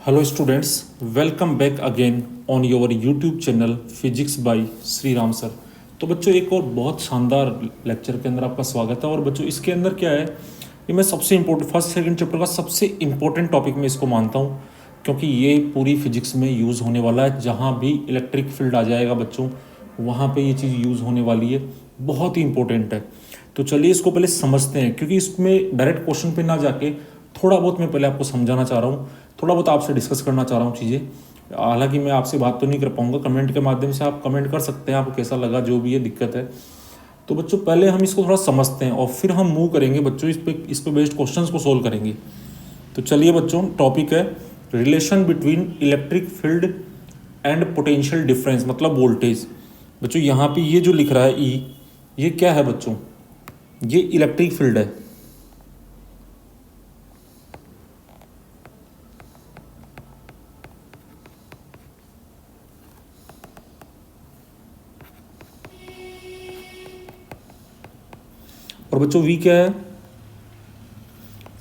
Hello students, welcome back again on your YouTube channel physics bye Shri Ram sir. तो बच्चों एक और बहुत शानदार लेक्चर के अंदर आपका स्वागत है। और बच्चों इसके अंदर क्या है, ये मैं सबसे इम्पोर्टेंट फर्स्ट सेकंड चैप्टर का सबसे इम्पोर्टेंट टॉपिक में इसको मानता हूँ, क्योंकि ये पूरी फिजिक्स में यूज़ होने वाला है। जहाँ भी इलेक्ट्रिक फील्ड आ जाएगा बच्चों, वहाँ पर ये चीज़ यूज़ होने वाली है, बहुत ही इंपॉर्टेंट है। तो चलिए इसको पहले समझते हैं, क्योंकि इसमें डायरेक्ट क्वेश्चन पे ना जाके थोड़ा बहुत मैं पहले आपको समझाना चाह रहा हूँ, थोड़ा बहुत आपसे डिस्कस करना चाह रहा हूँ चीज़ें। हालांकि मैं आपसे बात तो नहीं कर पाऊँगा, कमेंट के माध्यम से आप कमेंट कर सकते हैं, आपको कैसा लगा, जो भी ये दिक्कत है। तो बच्चों पहले हम इसको थोड़ा समझते हैं और फिर हम मूव करेंगे बच्चों, इस पे बेस्ड क्वेश्चंस को सोल्व करेंगे। तो चलिए बच्चों, टॉपिक है relation between electric field and potential difference, मतलब वोल्टेज। बच्चों यहाँ पे ये जो लिख रहा है ई, ये क्या है बच्चों? ये इलेक्ट्रिक फील्ड है। और बच्चों वी क्या है?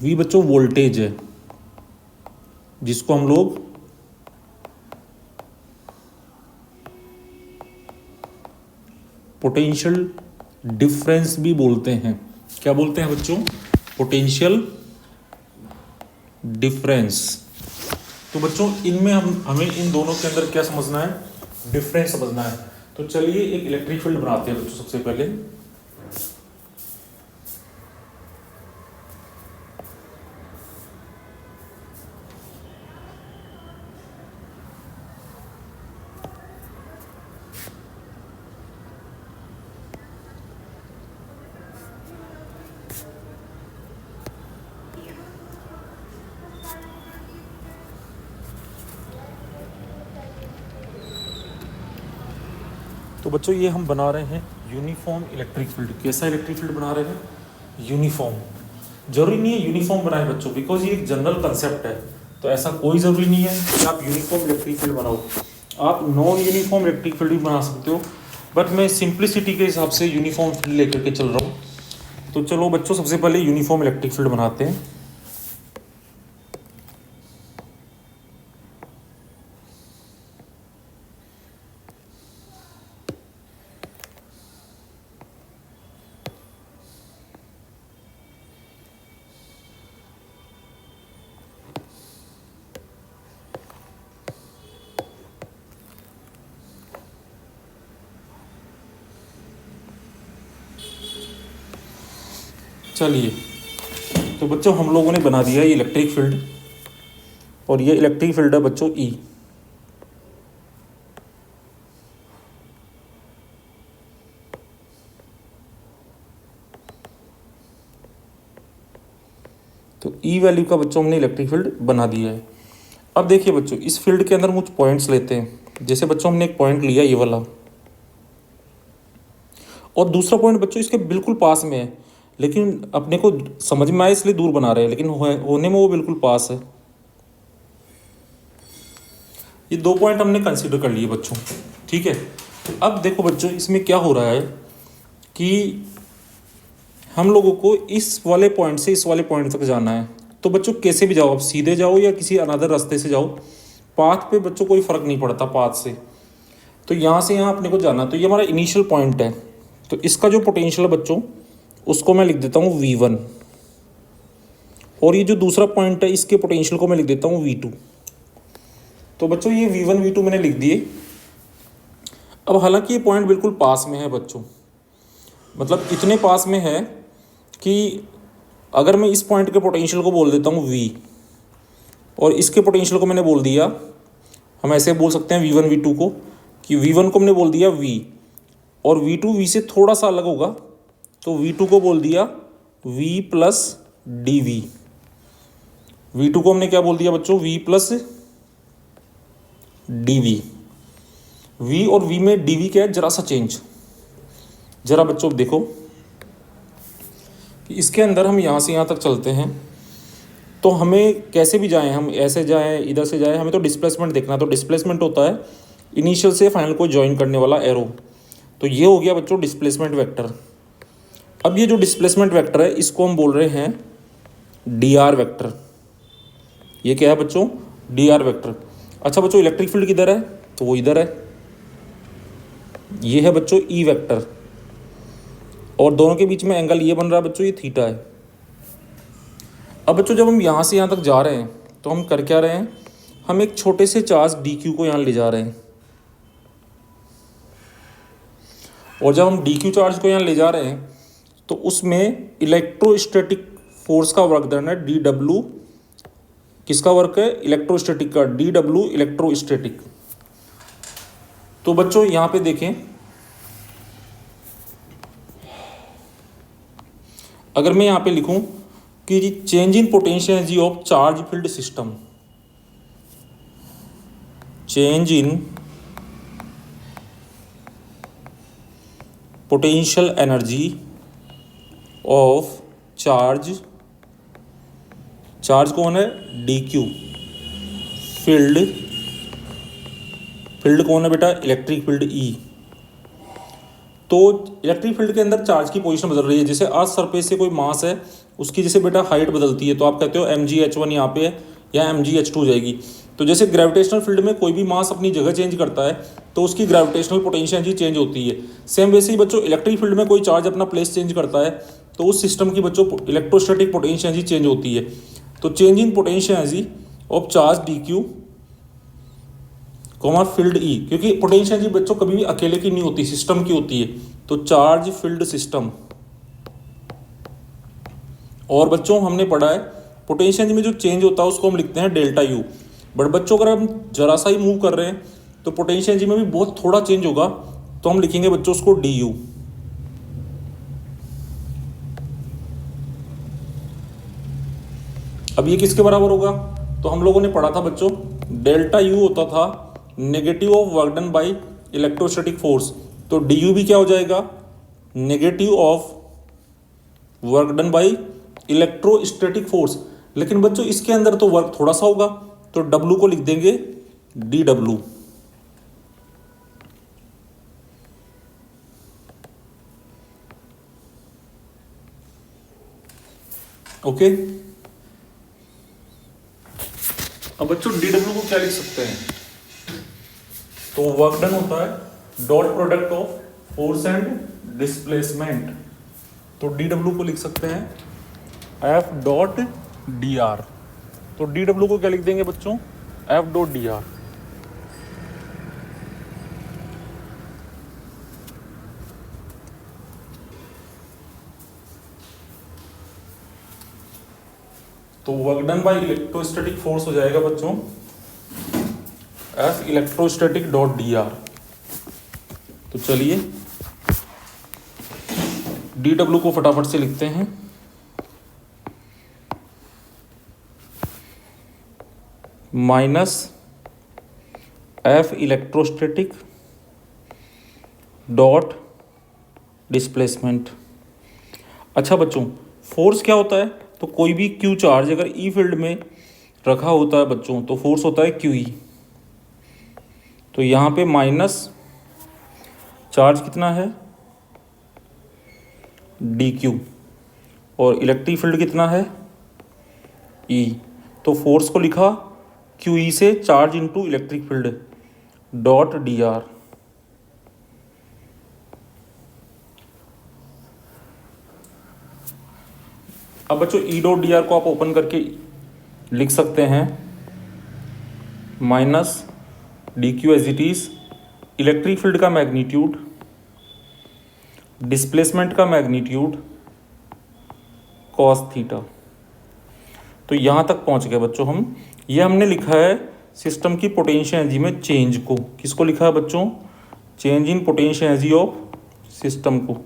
वी बच्चों वोल्टेज है, जिसको हम लोग पोटेंशियल डिफरेंस भी बोलते हैं। क्या बोलते हैं बच्चों? Potential difference. तो बच्चों इनमें हमें इन दोनों के अंदर क्या समझना है? डिफरेंस समझना है। तो चलिए एक इलेक्ट्रिक फील्ड बनाते हैं बच्चों सबसे पहले। तो बच्चों ये हम बना रहे हैं यूनिफॉर्म इलेक्ट्रिक फील्ड। कैसा इलेक्ट्रिक फील्ड बना रहे हैं? यूनिफॉर्म। जरूरी नहीं है यूनिफॉर्म बनाए बच्चों, बिकॉज ये एक जनरल कंसेप्ट है। तो ऐसा कोई ज़रूरी नहीं है कि आप यूनिफॉर्म इलेक्ट्रिक फील्ड बनाओ, आप नॉन यूनिफॉर्म इलेक्ट्रिक फील्ड भी बना सकते हो। बट मैं सिंप्लिसिटी के हिसाब से यूनिफॉर्म फील्ड लेकर के चल रहा हूँ। तो चलो बच्चों सबसे पहले यूनिफॉर्म इलेक्ट्रिक फील्ड बनाते हैं। चलिए, तो बच्चों हम लोगों ने बना दिया ये इलेक्ट्रिक फील्ड, और ये इलेक्ट्रिक फील्ड है बच्चों ई। तो ई वैल्यू का बच्चों हमने इलेक्ट्रिक फील्ड बना दिया है। अब देखिए बच्चों, इस फील्ड के अंदर कुछ पॉइंट्स लेते हैं। जैसे बच्चों हमने एक पॉइंट लिया ये वाला, और दूसरा पॉइंट बच्चों इसके बिल्कुल पास में है, लेकिन अपने को समझ में आए इसलिए दूर बना रहे हैं, लेकिन होने में वो बिल्कुल पास है। ये दो पॉइंट हमने कंसीडर कर लिए बच्चों, ठीक है। अब देखो बच्चों, इसमें क्या हो रहा है कि हम लोगों को इस वाले पॉइंट से इस वाले पॉइंट तक जाना है। तो बच्चों कैसे भी जाओ, आप सीधे जाओ या किसी अनदर रास्ते से जाओ, पाथ पे बच्चों कोई फ़र्क नहीं पड़ता पाथ से। तो यहाँ से यहाँ अपने को जाना, तो ये हमारा इनिशियल पॉइंट है। तो इसका जो पोटेंशियल है बच्चों, उसको मैं लिख देता हूँ V1, और ये जो दूसरा पॉइंट है इसके पोटेंशियल को मैं लिख देता हूँ V2। तो बच्चों ये V1 V2 मैंने लिख दिए। अब हालांकि ये पॉइंट बिल्कुल पास में है बच्चों, मतलब इतने पास में है कि अगर मैं इस पॉइंट के पोटेंशियल को बोल देता हूँ V, और इसके पोटेंशियल को मैंने बोल दिया, हम ऐसे बोल सकते हैं V1 V2 को, कि V1 को हमने बोल दिया V, और V2 V से थोड़ा सा अलग होगा, तो V2 को बोल दिया V प्लस DV। V2 को हमने क्या बोल दिया बच्चों? V plus DV। V और V में DV क्या है? जरा सा चेंज। जरा बच्चों देखो कि इसके अंदर हम यहाँ से यहाँ तक चलते हैं, तो हमें कैसे भी जाएं, हम ऐसे जाएं, इधर से जाएं, हमें तो डिस्प्लेसमेंट देखना। तो डिस्प्लेसमेंट होता है इनिशियल से फाइनल को ज्वाइन करने वाला एरो। तो ये हो गया बच्चों डिस्प्लेसमेंट वेक्टर। अब ये जो डिस्प्लेसमेंट वेक्टर है, इसको हम बोल रहे हैं DR वेक्टर। ये क्या है बच्चों? D R vector. अच्छा बच्चों इलेक्ट्रिक फील्ड किधर है, तो वो इधर है, ये है बच्चों ई वेक्टर, और दोनों के बीच में एंगल ये बन रहा है बच्चों, ये थीटा है। अब बच्चों जब हम यहाँ से यहाँ तक जा रहे हैं तो हम कर क्या रहे हैं, हम एक छोटे से चार्ज डी क्यू को यहाँ ले जा रहे हैं, और जब हम डी क्यू चार्ज को यहाँ ले जा रहे हैं तो उसमें इलेक्ट्रोस्टैटिक फोर्स का वर्क डन है डी डब्ल्यू। किसका वर्क है, इलेक्ट्रोस्टैटिक का, डी डब्ल्यू इलेक्ट्रोस्टैटिक। तो बच्चों यहाँ पे देखें, अगर मैं यहाँ पे लिखूं कि change in potential energy of charge field system, change in potential energy of charge, charge कौन है, डी क्यू, फील्ड, फील्ड कौन है बेटा, इलेक्ट्रिक फील्ड ई। तो इलेक्ट्रिक फील्ड के अंदर चार्ज की पोजीशन बदल रही है, जैसे अर्थ सरफेस से कोई मास है उसकी जैसे बेटा हाइट बदलती है, तो आप कहते हो mgh1 यहाँ पे है या mgh2 हो जाएगी। तो जैसे ग्रेविटेशनल फील्ड में कोई भी मास अपनी जगह चेंज करता है तो उसकी ग्रेविटेशनल पोटेंशियल एनर्जी चेंज होती है। सेम वैसे ही बच्चों इलेक्ट्रिक फील्ड में कोई चार्ज अपना प्लेस चेंज करता है तो उस सिस्टम की बच्चों इलेक्ट्रोस्टैटिक पोटेंशियल एनर्जी चेंज होती है। तो change in potential energy of charge D Q comma field E, क्योंकि पोटेंशियल एनर्जी बच्चों कभी भी अकेले की नहीं होती, सिस्टम की होती है। तो चार्ज फील्ड सिस्टम, और बच्चों हमने पढ़ा है पोटेंशियल एनर्जी में जो चेंज होता है उसको हम लिखते हैं डेल्टा यू। बट बच्चों अगर हम जरा सा ही मूव कर रहे हैं तो पोटेंशियल एनर्जी में भी बहुत थोड़ा चेंज होगा, तो हम लिखेंगे बच्चों उसको डी यू। अब ये किसके बराबर होगा, तो हम लोगों ने पढ़ा था बच्चों डेल्टा यू होता था negative of work done by electrostatic force, तो डी यू भी क्या हो जाएगा, negative of work done by electrostatic force. लेकिन बच्चों इसके अंदर तो वर्क थोड़ा सा होगा, तो डब्लू को लिख देंगे डी डब्लू। ओके, अब बच्चों डी डब्लू को क्या लिख सकते हैं, तो वर्क डन होता है dot product of force and displacement, तो डी डब्लू को लिख सकते हैं एफ डॉट डी आर। तो डी डब्लू को क्या लिख देंगे बच्चों, एफ डॉट डी आर। तो work done by electrostatic force हो जाएगा बच्चों F electrostatic dot D are. तो चलिए डी डब्ल्यू को फटाफट से लिखते हैं, minus F electrostatic dot displacement. अच्छा बच्चों फोर्स क्या होता है, तो कोई भी क्यू चार्ज अगर ई फील्ड में रखा होता है बच्चों तो फोर्स होता है क्यू ई। तो यहाँ पे माइनस चार्ज कितना है डी क्यू, और इलेक्ट्रिक फील्ड कितना है ई। तो फोर्स को लिखा क्यू ई से charge into electric field dot D are. अब बच्चों ई डॉट डी आर को आप ओपन करके लिख सकते हैं minus D Q as it is electric field का मैग्नीट्यूड, डिस्प्लेसमेंट का मैग्नीट्यूड कॉस थीटा। तो यहाँ तक पहुँच गए बच्चों हम। ये हमने लिखा है सिस्टम की पोटेंशियल एनर्जी में चेंज को, किसको लिखा है बच्चों, change in potential energy of system को।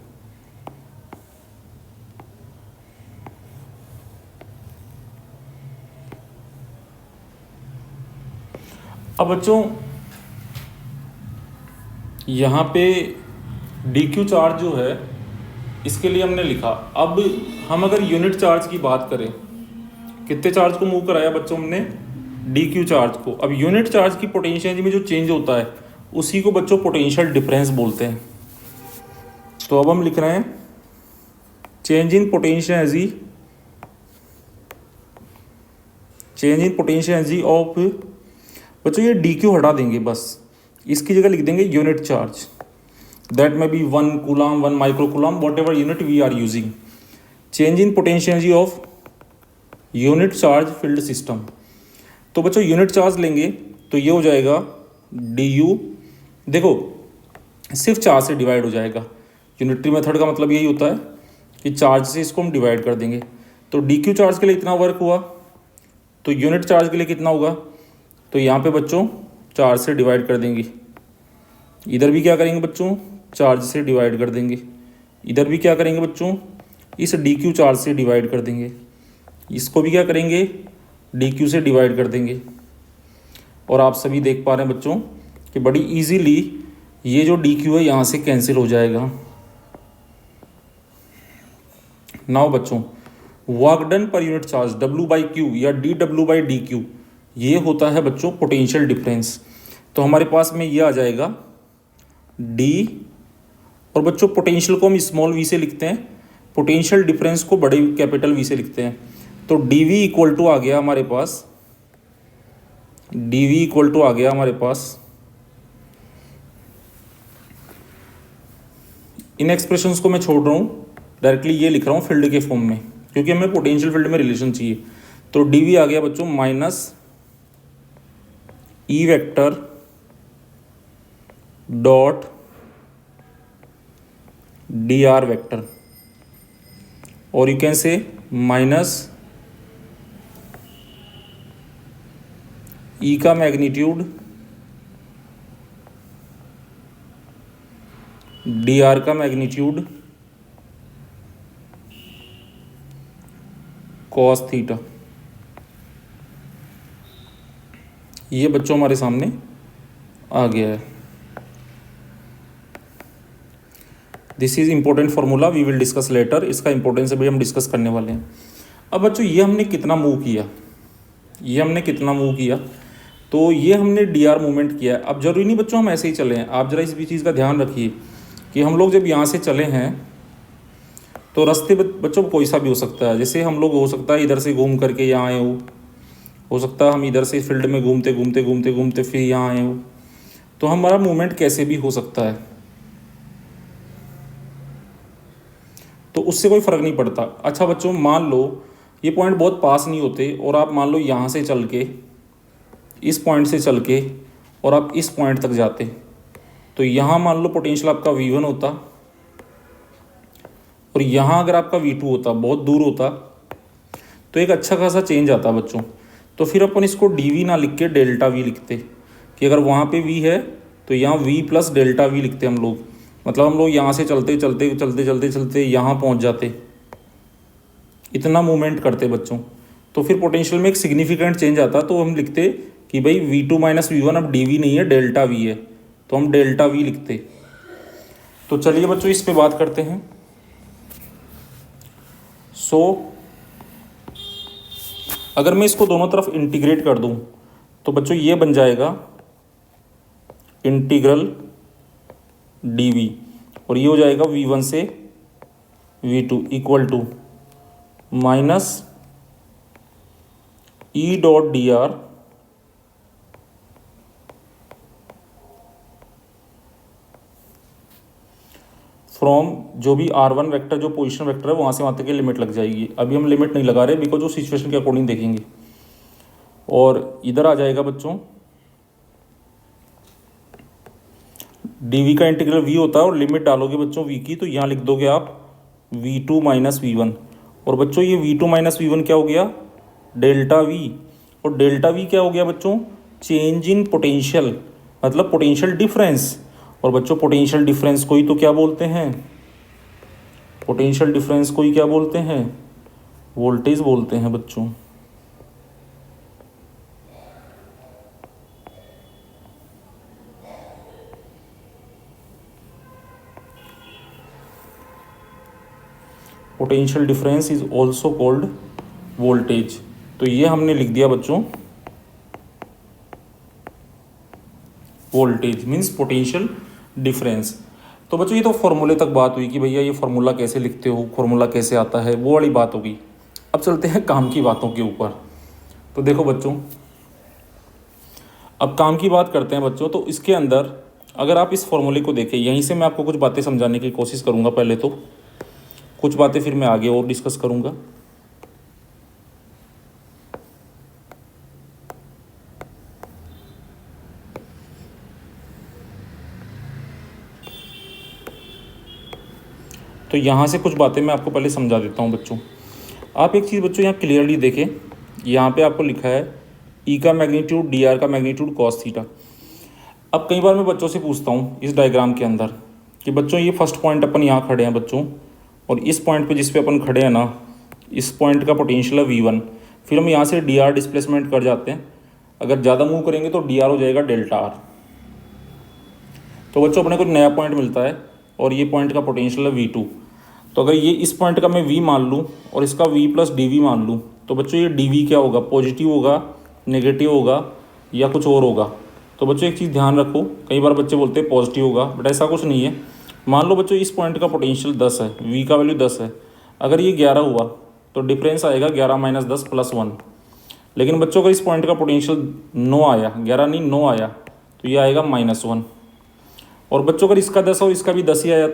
अब बच्चों यहाँ पे डी क्यू चार्ज जो है इसके लिए हमने लिखा। अब हम अगर यूनिट चार्ज की बात करें, कितने चार्ज को मूव कराया बच्चों हमने, डी क्यू चार्ज को। अब यूनिट चार्ज की पोटेंशियल एनर्जी में जो चेंज होता है उसी को बच्चों पोटेंशियल डिफरेंस बोलते हैं। तो अब हम लिख रहे हैं change in potential energy, change in potential energy of बच्चों ये डी क्यू हटा देंगे, बस इसकी जगह लिख देंगे यूनिट चार्ज, दैट में be 1 coulomb 1 micro coulomb whatever unit we are using, change in potential energy of unit charge field system. तो बच्चों यूनिट चार्ज लेंगे तो ये हो जाएगा डी यू, देखो सिर्फ चार्ज से डिवाइड हो जाएगा, यूनिटरी मेथड का मतलब यही होता है कि चार्ज से इसको हम डिवाइड कर देंगे। तो डी क्यू चार्ज के लिए इतना वर्क हुआ, तो यूनिट चार्ज के लिए कितना होगा, तो यहाँ पे बच्चों चार्ज से डिवाइड कर देंगे, इधर भी क्या करेंगे बच्चों चार्ज से डिवाइड कर देंगे, इधर भी क्या करेंगे बच्चों इस डी क्यू चार्ज से डिवाइड कर देंगे, इसको भी क्या करेंगे डी क्यू से डिवाइड कर देंगे। और आप सभी देख पा रहे हैं बच्चों कि बड़ी इजीली ये जो डी क्यू है यहाँ से कैंसिल हो जाएगा। नाउ बच्चों वर्क डन पर unit charge W by Q या D W by D Q, ये होता है बच्चों पोटेंशियल डिफरेंस। तो हमारे पास में ये आ जाएगा डी, और बच्चों पोटेंशियल को हम स्मॉल वी से लिखते हैं, पोटेंशियल डिफरेंस को बड़े कैपिटल वी से लिखते हैं। तो डी वी इक्वल टू आ गया हमारे पास, डी वी इक्वल टू आ गया हमारे पास, इन एक्सप्रेशंस को मैं छोड़ रहा हूँ, डायरेक्टली ये लिख रहा हूँ फील्ड के फॉर्म में, क्योंकि हमें पोटेंशियल फील्ड में रिलेशन चाहिए। तो डी वी आ गया बच्चों minus E vector dot D R vector, और you can say minus E का मैग्नीट्यूड डी आर का मैग्नीट्यूड कॉस थीटा। ये बच्चों हमारे सामने आ गया है। This is important formula, we will discuss later, इसका इंपॉर्टेंस भी हम डिस्कस करने वाले हैं। अब बच्चों ये हमने कितना मूव किया, ये हमने कितना मूव किया, तो ये हमने डी आर मूवमेंट किया है। अब जरूरी नहीं बच्चों हम ऐसे ही चले हैं, आप जरा इस भी चीज़ का ध्यान रखिए कि हम लोग जब यहाँ से चले हैं तो रास्ते बच्चों कोई सा भी हो सकता है, जैसे हम लोग हो सकता है इधर से घूम करके यहाँ आए हो सकता है हम इधर से फील्ड में घूमते घूमते घूमते घूमते फिर यहाँ आए हो, तो हमारा मूवमेंट कैसे भी हो सकता है, तो उससे कोई फ़र्क नहीं पड़ता। अच्छा बच्चों मान लो ये पॉइंट बहुत पास नहीं होते, और आप मान लो यहाँ से चल के इस पॉइंट से चल के और आप इस पॉइंट तक जाते, तो यहाँ मान लो पोटेंशियल आपका V1 होता, और यहाँ अगर आपका V2 होता, बहुत दूर होता, तो एक अच्छा खासा चेंज आता बच्चों। तो फिर अपन इसको dV ना लिख के डेल्टा V लिखते, कि अगर वहाँ पे V है तो यहाँ V प्लस डेल्टा V लिखते हम लोग, मतलब हम लोग यहाँ से चलते चलते चलते चलते चलते यहाँ पहुँच जाते, इतना मूवमेंट करते बच्चों। तो फिर पोटेंशियल में एक सिग्निफिकेंट चेंज आता, तो हम लिखते कि भाई V2 माइनस V1 अब dV नहीं है डेल्टा V है, तो हम डेल्टा V लिखते। तो चलिए बच्चों इस पे बात करते हैं। अगर मैं इसको दोनों तरफ इंटीग्रेट कर दूं तो बच्चों ये बन जाएगा इंटीग्रल dV, और ये हो जाएगा V1 से V2 equal to minus E dot D R from जो भी R1 वेक्टर जो पोजीशन वेक्टर है वहाँ से वहाँ तक की लिमिट लग जाएगी। अभी हम लिमिट नहीं लगा रहे बिकॉज जो सिचुएशन के अकॉर्डिंग देखेंगे। और इधर आ जाएगा बच्चों dV का इंटीग्रल V होता है, और लिमिट डालोगे बच्चों V की, तो यहाँ लिख दोगे आप V2 माइनस V1, और बच्चों ये V2 माइनस V1 क्या हो गया डेल्टा V, और डेल्टा V क्या हो गया बच्चों चेंज इन पोटेंशियल, मतलब पोटेंशियल डिफरेंस। और बच्चों पोटेंशियल डिफरेंस को ही तो क्या बोलते हैं, पोटेंशियल डिफरेंस को ही क्या बोलते हैं वोल्टेज बोलते हैं बच्चों। Potential difference is also called voltage. तो ये हमने लिख दिया बच्चों वोल्टेज मीन्स पोटेंशियल डिफरेंस। तो बच्चों ये तो फॉर्मूले तक बात हुई कि भैया ये फार्मूला कैसे लिखते हो, फार्मूला कैसे आता है, वो वाली बात होगी। अब चलते हैं काम की बातों के ऊपर। तो देखो बच्चों अब काम की बात करते हैं बच्चों। तो इसके अंदर अगर आप इस फॉर्मूले को देखें, यहीं से मैं आपको कुछ बातें समझाने की कोशिश करूँगा पहले, तो कुछ बातें फिर मैं आगे और डिस्कस करूँगा। तो यहाँ से कुछ बातें मैं आपको पहले समझा देता हूँ बच्चों। आप एक चीज़ बच्चों यहाँ क्लियरली देखें, यहाँ पे आपको लिखा है ई का मैग्नीट्यूड, डी आर का मैग्नीट्यूड, कॉस थीटा। अब कई बार मैं बच्चों से पूछता हूँ इस डायग्राम के अंदर कि बच्चों ये फर्स्ट पॉइंट अपन यहाँ खड़े हैं बच्चों, और इस पॉइंट पे जिस पे अपन खड़े हैं ना, इस पॉइंट का पोटेंशियल है V1। फिर हम यहाँ से डी आर डिस्प्लेसमेंट कर जाते हैं। अगर ज़्यादा मूव करेंगे तो डी आर हो जाएगा डेल्टा आर। तो बच्चों अपने को नया पॉइंट मिलता है और ये पॉइंट का पोटेंशियल है V2। तो अगर ये इस पॉइंट का मैं V मान लूँ और इसका V प्लस डी मान लूँ, तो बच्चों ये डी क्या होगा, पॉजिटिव होगा, नेगेटिव होगा या कुछ और होगा। तो बच्चों एक चीज़ ध्यान रखो, कई बार बच्चे बोलते हैं पॉजिटिव होगा, बट ऐसा कुछ नहीं है। मान लो बच्चों इस पॉइंट का पोटेंशियल 10 है, V का वैल्यू 10 है, अगर ये 11 हुआ तो डिफरेंस आएगा 11 माइनस 10 प्लस 1। लेकिन बच्चों अगर इस पॉइंट का पोटेंशियल 9 आया, 11 नहीं 9 आया, तो ये आएगा -1। और बच्चों अगर इसका 10 और इसका भी 10 ही आया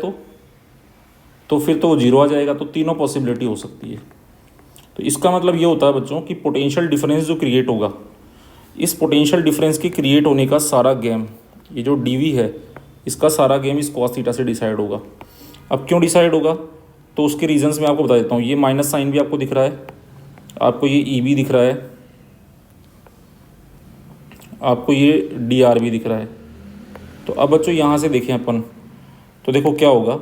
तो फिर तो वो 0 आ जाएगा। तो तीनों पॉसिबिलिटी हो सकती है। तो इसका मतलब ये होता है बच्चों कि पोटेंशियल डिफरेंस जो क्रिएट होगा, इस पोटेंशियल डिफरेंस के क्रिएट होने का सारा गेम, ये जो डी है इसका सारा गेम इस कॉस थीटा से डिसाइड होगा। अब क्यों डिसाइड होगा, तो उसके रीजंस मैं आपको बता देता हूँ। ये माइनस साइन भी आपको दिख रहा है, आपको ये ई भी दिख रहा है, आपको ये डी आर भी दिख रहा है। तो अब बच्चों यहाँ से देखें अपन, तो देखो क्या होगा,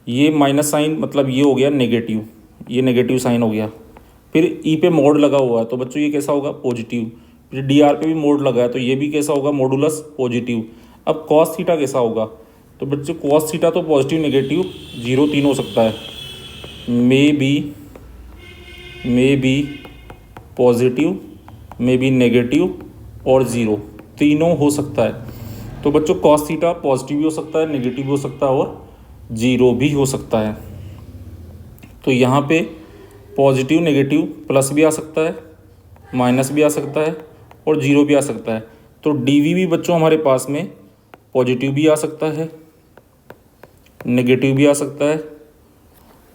ये माइनस साइन मतलब ये हो गया नेगेटिव, ये नेगेटिव साइन हो गया। फिर ई पे मोड लगा हुआ है तो बच्चों ये कैसा होगा, पॉजिटिव। फिर डी आर पे भी मोड लगा है तो ये भी कैसा होगा, मॉडुलस पॉजिटिव। अब कॉस थीटा कैसा होगा, तो बच्चों कॉस थीटा तो पॉजिटिव नेगेटिव 0 तीन हो सकता है, may be positive, may be negative और 0 तीनों हो सकता है। तो बच्चों कॉस थीटा पॉजिटिव भी हो सकता है, नेगेटिव भी हो सकता है और 0 भी हो सकता है। तो यहाँ पे पॉजिटिव नेगेटिव प्लस भी आ सकता है, माइनस भी आ सकता है और 0 भी आ सकता है। तो डी भी बच्चों हमारे पास में पॉजिटिव भी आ सकता है, नेगेटिव भी आ सकता है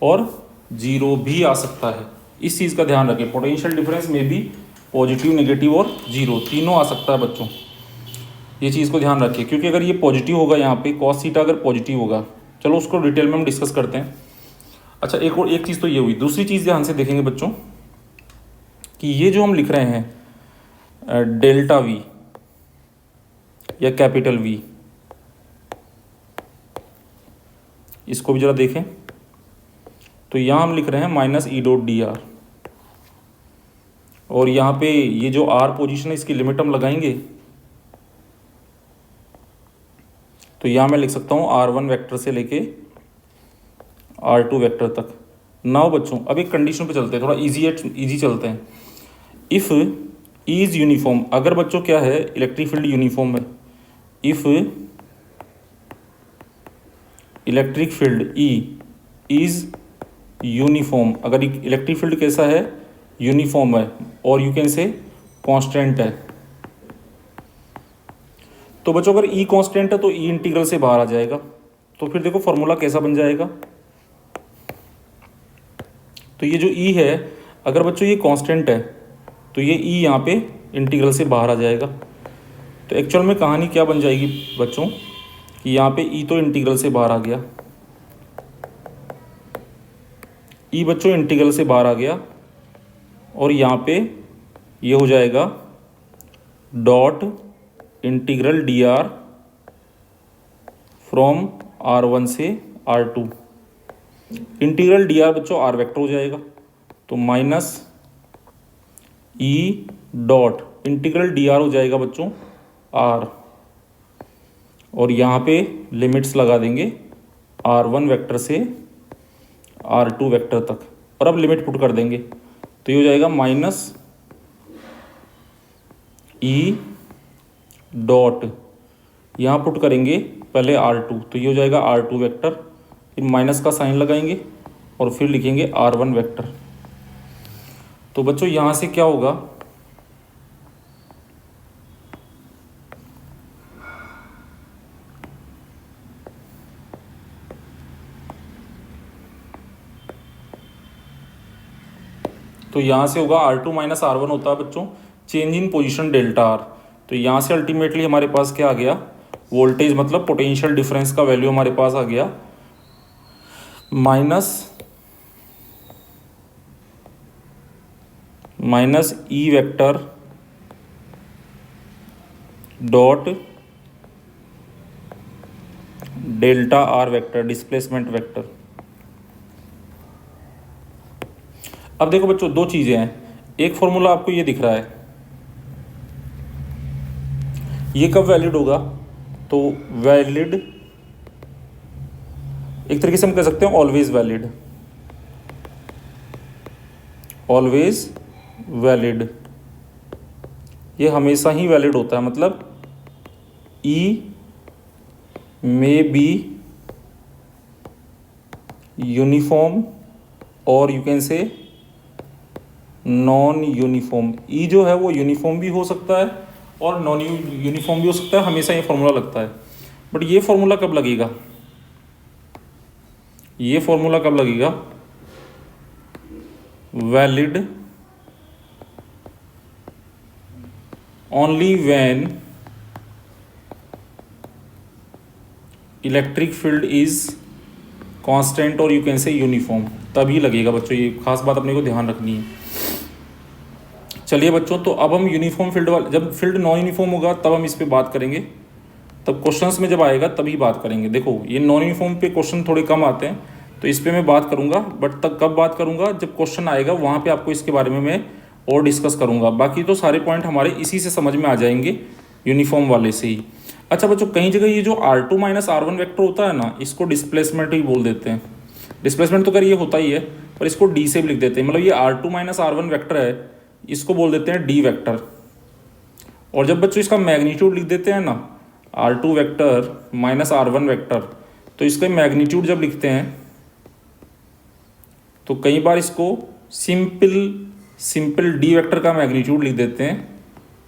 और 0 भी आ सकता है। इस चीज़ का ध्यान रखें, पोटेंशियल डिफरेंस में भी पॉजिटिव नेगेटिव और 0 तीनों आ सकता है बच्चों। ये चीज़ को ध्यान रखिए, क्योंकि अगर ये पॉजिटिव होगा यहाँ पे कॉस थीटा अगर पॉजिटिव होगा, चलो उसको डिटेल में हम डिस्कस करते हैं। अच्छा एक चीज़ तो ये हुई। दूसरी चीज़ ध्यान से देखेंगे बच्चों कि ये जो हम लिख रहे हैं डेल्टा V या कैपिटल V, इसको भी ज़रा देखें। तो यहाँ हम लिख रहे हैं minus E dot D are, और यहाँ पे ये जो R पोजीशन है इसकी लिमिट हम लगाएंगे। तो यहाँ मैं लिख सकता हूँ R1 वेक्टर से लेके R2 वेक्टर तक। नाउ बच्चों अब एक कंडीशन पे चलते हैं, थोड़ा इजी चलते हैं। इफ़ E इज़ यूनिफॉर्म, अगर बच्चों क्या है, इलेक्ट्रिक फील्ड यूनिफॉर्म है। If electric field E is uniform, अगर इलेक्ट्रिक फील्ड कैसा है, यूनिफॉर्म है और यू कैन से कांस्टेंट है। तो बच्चों अगर E कांस्टेंट है तो E इंटीग्रल से बाहर आ जाएगा। तो फिर देखो फॉर्मूला कैसा बन जाएगा। तो ये जो E है, अगर बच्चों ये कांस्टेंट है तो ये E यहाँ पे इंटीग्रल से बाहर आ जाएगा। तो एक्चुअल में कहानी क्या बन जाएगी बच्चों कि यहाँ पे E तो इंटीग्रल से बाहर आ गया, E बच्चों इंटीग्रल से बाहर आ गया, और यहाँ पे ये हो जाएगा dot integral D R from R1 से R2। इंटीग्रल डी आर बच्चों आर वेक्टर हो जाएगा, तो minus E dot integral D R हो जाएगा बच्चों आर, और यहाँ पे लिमिट्स लगा देंगे R1 वेक्टर से R2 वेक्टर तक, और अब लिमिट पुट कर देंगे। तो ये हो जाएगा माइनस ई डॉट, यहाँ पुट करेंगे पहले R2, तो ये हो जाएगा R2 वेक्टर, फिर माइनस का साइन लगाएंगे और फिर लिखेंगे R1 वेक्टर। तो बच्चों यहाँ से क्या होगा, तो यहाँ से होगा R2 माइनस R1 होता है बच्चों change in position delta R. तो यहाँ से अल्टीमेटली हमारे पास क्या आ गया, वोल्टेज मतलब पोटेंशियल डिफरेंस का वैल्यू हमारे पास आ गया minus E vector dot delta R vector displacement vector. अब देखो बच्चों दो चीज़ें हैं, एक फॉर्मूला आपको ये दिख रहा है, ये कब वैलिड होगा, तो वैलिड एक तरीके से हम कह सकते हैं ऑलवेज वैलिड, ऑलवेज वैलिड, ये हमेशा ही वैलिड होता है। मतलब ई मे बी यूनिफॉर्म और you can say non uniform. E जो है वो यूनिफॉर्म भी हो सकता है और नॉन यूनिफॉर्म भी हो सकता है, हमेशा ये फॉर्मूला लगता है। बट ये फॉर्मूला कब लगेगा, ये फॉर्मूला कब लगेगा, valid only when electric field is constant और यू कैन से यूनिफॉर्म, तभी लगेगा बच्चों। ये खास बात अपने को ध्यान रखनी है। चलिए बच्चों, तो अब हम यूनिफॉर्म फील्ड वाले, जब फील्ड नॉन यूनिफॉर्म होगा तब हम इस पे बात करेंगे, तब क्वेश्चंस में जब आएगा तभी बात करेंगे। देखो ये नॉन यूनिफॉर्म पे क्वेश्चन थोड़े कम आते हैं, तो इस पर मैं बात करूंगा, बट तब कब बात करूंगा, जब क्वेश्चन आएगा वहाँ पे आपको इसके बारे में मैं और डिस्कस करूंगा। बाकी तो सारे पॉइंट हमारे इसी से समझ में आ जाएंगे, यूनिफॉर्म वाले से ही। अच्छा बच्चों, कहीं जगह ये जो R2 माइनस R1 वेक्टर होता है ना, इसको डिस्प्लेसमेंट ही बोल देते हैं। डिस्प्लेसमेंट तो कर ये होता ही है, पर इसको डी से भी लिख देते हैं। मतलब ये R2 माइनस R1 वेक्टर है, इसको बोल देते हैं डी वेक्टर। और जब बच्चों इसका मैग्नीट्यूड लिख देते हैं ना, R2 vector minus R1 vector, तो इसका मैग्नीट्यूड जब लिखते हैं तो कई बार इसको सिंपल डी वेक्टर का मैग्नीट्यूड लिख देते हैं,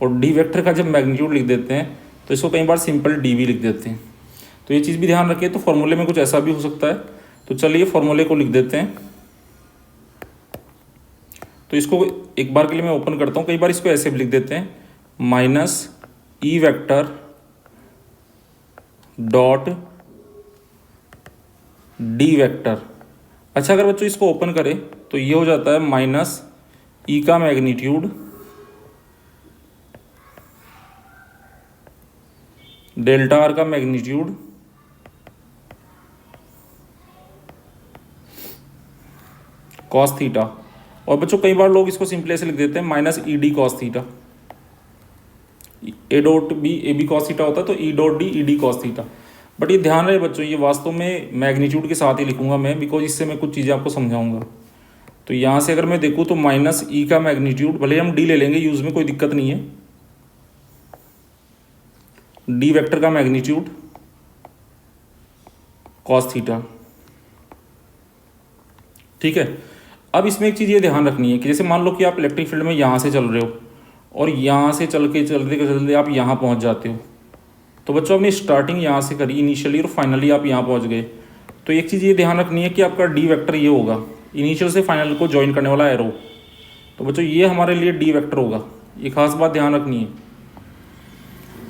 और डी वेक्टर का जब मैग्नीट्यूड लिख देते हैं तो इसको कई बार सिंपल डी भी लिख देते हैं। तो ये चीज़ भी ध्यान रखिए। तो फॉर्मूले में कुछ ऐसा भी हो सकता है। तो चलिए फॉर्मूले को लिख देते हैं। तो इसको एक बार के लिए मैं ओपन करता हूँ, कई बार इसको ऐसे भी लिख देते हैं, minus E vector dot D vector. अच्छा, अगर बच्चों इसको ओपन करें तो ये हो जाता है माइनस ई का मैग्नीट्यूड डेल्टा आर का मैग्नीट्यूड कॉस थीटा। और बच्चों कई बार लोग इसको सिंपली ऐसे लिख देते हैं minus E D cos theta. A dot B A B cos theta होता है, तो E dot D E D cos theta. But ये ध्यान रहे बच्चों, ये वास्तव में मैग्नीट्यूड के साथ ही लिखूंगा मैं, बिकॉज इससे मैं कुछ चीज़ें आपको समझाऊंगा। तो यहाँ से अगर मैं देखूँ तो माइनस ई का मैग्नीट्यूड, भले हम डी ले लेंगे यूज़ में, कोई दिक्कत नहीं है, डी वेक्टर का मैग्नीट्यूड कॉस थीटा। ठीक है। अब इसमें एक चीज़ ये ध्यान रखनी है कि जैसे मान लो कि आप इलेक्ट्रिक फील्ड में यहाँ से चल रहे हो और यहाँ से चलते चलते आप यहाँ पहुँच जाते हो, तो बच्चों आपने स्टार्टिंग यहाँ से करी इनिशियली और फाइनली आप यहाँ पहुँच गए। तो एक चीज़ ये ध्यान रखनी है कि आपका डी वेक्टर ये होगा, इनिशियल से फाइनल को ज्वाइन करने वाला एरो। तो बच्चों ये हमारे लिए डी वेक्टर होगा, ये खास बात ध्यान रखनी है।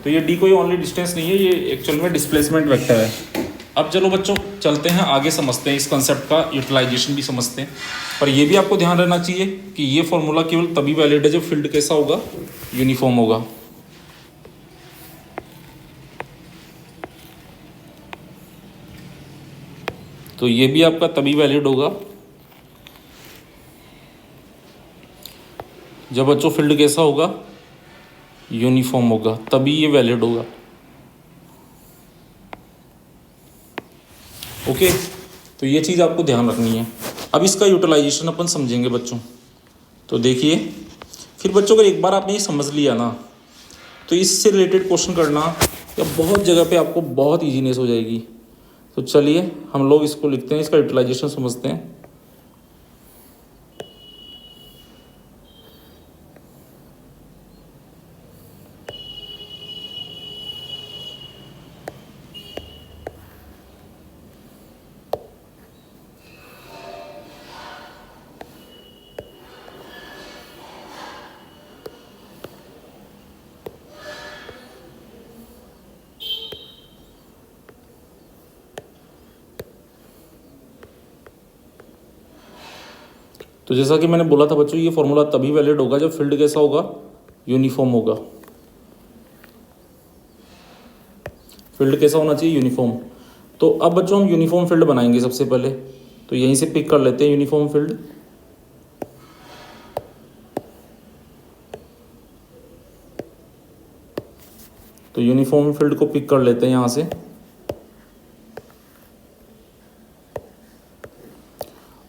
तो ये डी कोई ओनली डिस्टेंस नहीं है, ये एक्चुअल में डिस्प्लेसमेंट वेक्टर है। अब चलो बच्चों चलते हैं आगे, समझते हैं इस कंसेप्ट का यूटिलाइजेशन भी समझते हैं। पर ये भी आपको ध्यान रहना चाहिए कि ये फॉर्मूला केवल तभी वैलिड है जब फील्ड कैसा होगा, यूनिफॉर्म होगा। तो ये भी आपका तभी वैलिड होगा जब बच्चों फील्ड कैसा होगा, यूनिफॉर्म होगा, तभी ये वैलिड होगा। ओके, तो ये चीज़ आपको ध्यान रखनी है। अब इसका यूटिलाइजेशन अपन समझेंगे बच्चों। तो देखिए, फिर बच्चों अगर एक बार आपने ये समझ लिया ना, तो इससे रिलेटेड क्वेश्चन करना या बहुत जगह पे आपको बहुत ईजीनेस हो जाएगी। तो चलिए हम लोग इसको लिखते हैं, इसका यूटिलाइजेशन समझते हैं। तो जैसा कि मैंने बोला था बच्चों, ये फॉर्मूला तभी वैलिड होगा जब फील्ड कैसा होगा, यूनिफॉर्म होगा। फील्ड कैसा होना चाहिए, यूनिफॉर्म। तो अब बच्चों हम यूनिफॉर्म फील्ड बनाएंगे सबसे पहले, तो यहीं से पिक कर लेते हैं यूनिफॉर्म फील्ड। तो यूनिफॉर्म फील्ड को पिक कर लेते हैं यहाँ से,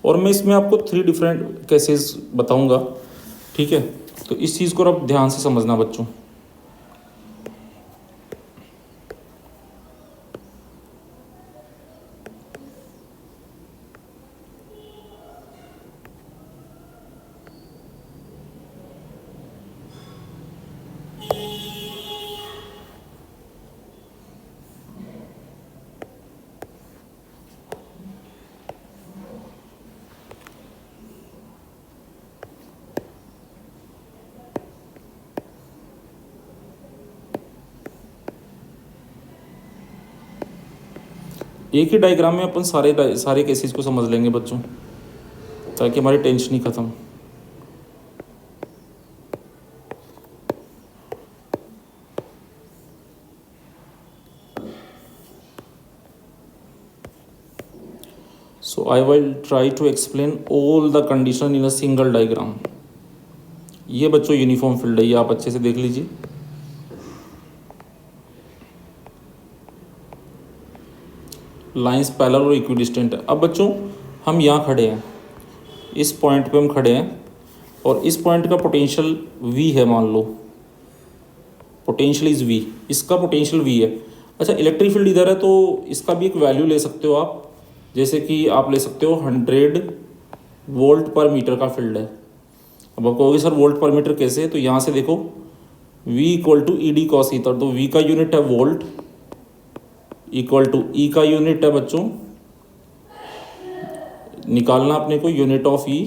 और मैं इसमें आपको 3 डिफरेंट केसेस बताऊंगा, ठीक है। तो इस चीज़ को अब ध्यान से समझना बच्चों। एक ही डायग्राम में अपन सारे केसेस को समझ लेंगे बच्चों, ताकि हमारी टेंशन ही खत्म। So I will try to explain all the condition in a single diagram। ये बच्चों यूनिफॉर्म फील्ड है, ये आप अच्छे से देख लीजिए। लाइंस पैरेलल और इक्विडिस्टेंट है। अब बच्चों हम यहाँ खड़े हैं, इस पॉइंट पे हम खड़े हैं, और इस पॉइंट का पोटेंशियल V है, मान लो पोटेंशियल इज V, इसका पोटेंशियल V है। अच्छा, इलेक्ट्रिक फील्ड इधर है, तो इसका भी एक वैल्यू ले सकते हो आप, जैसे कि आप ले सकते हो 100 वोल्ट पर मीटर का फील्ड है। अब आप कहोगे सर वोल्ट पर मीटर कैसे, तो यहाँ से देखो V equal to E D cos theta, तो V का यूनिट है वोल्ट, इक्वल टू E का यूनिट है बच्चों, निकालना अपने को यूनिट ऑफ E,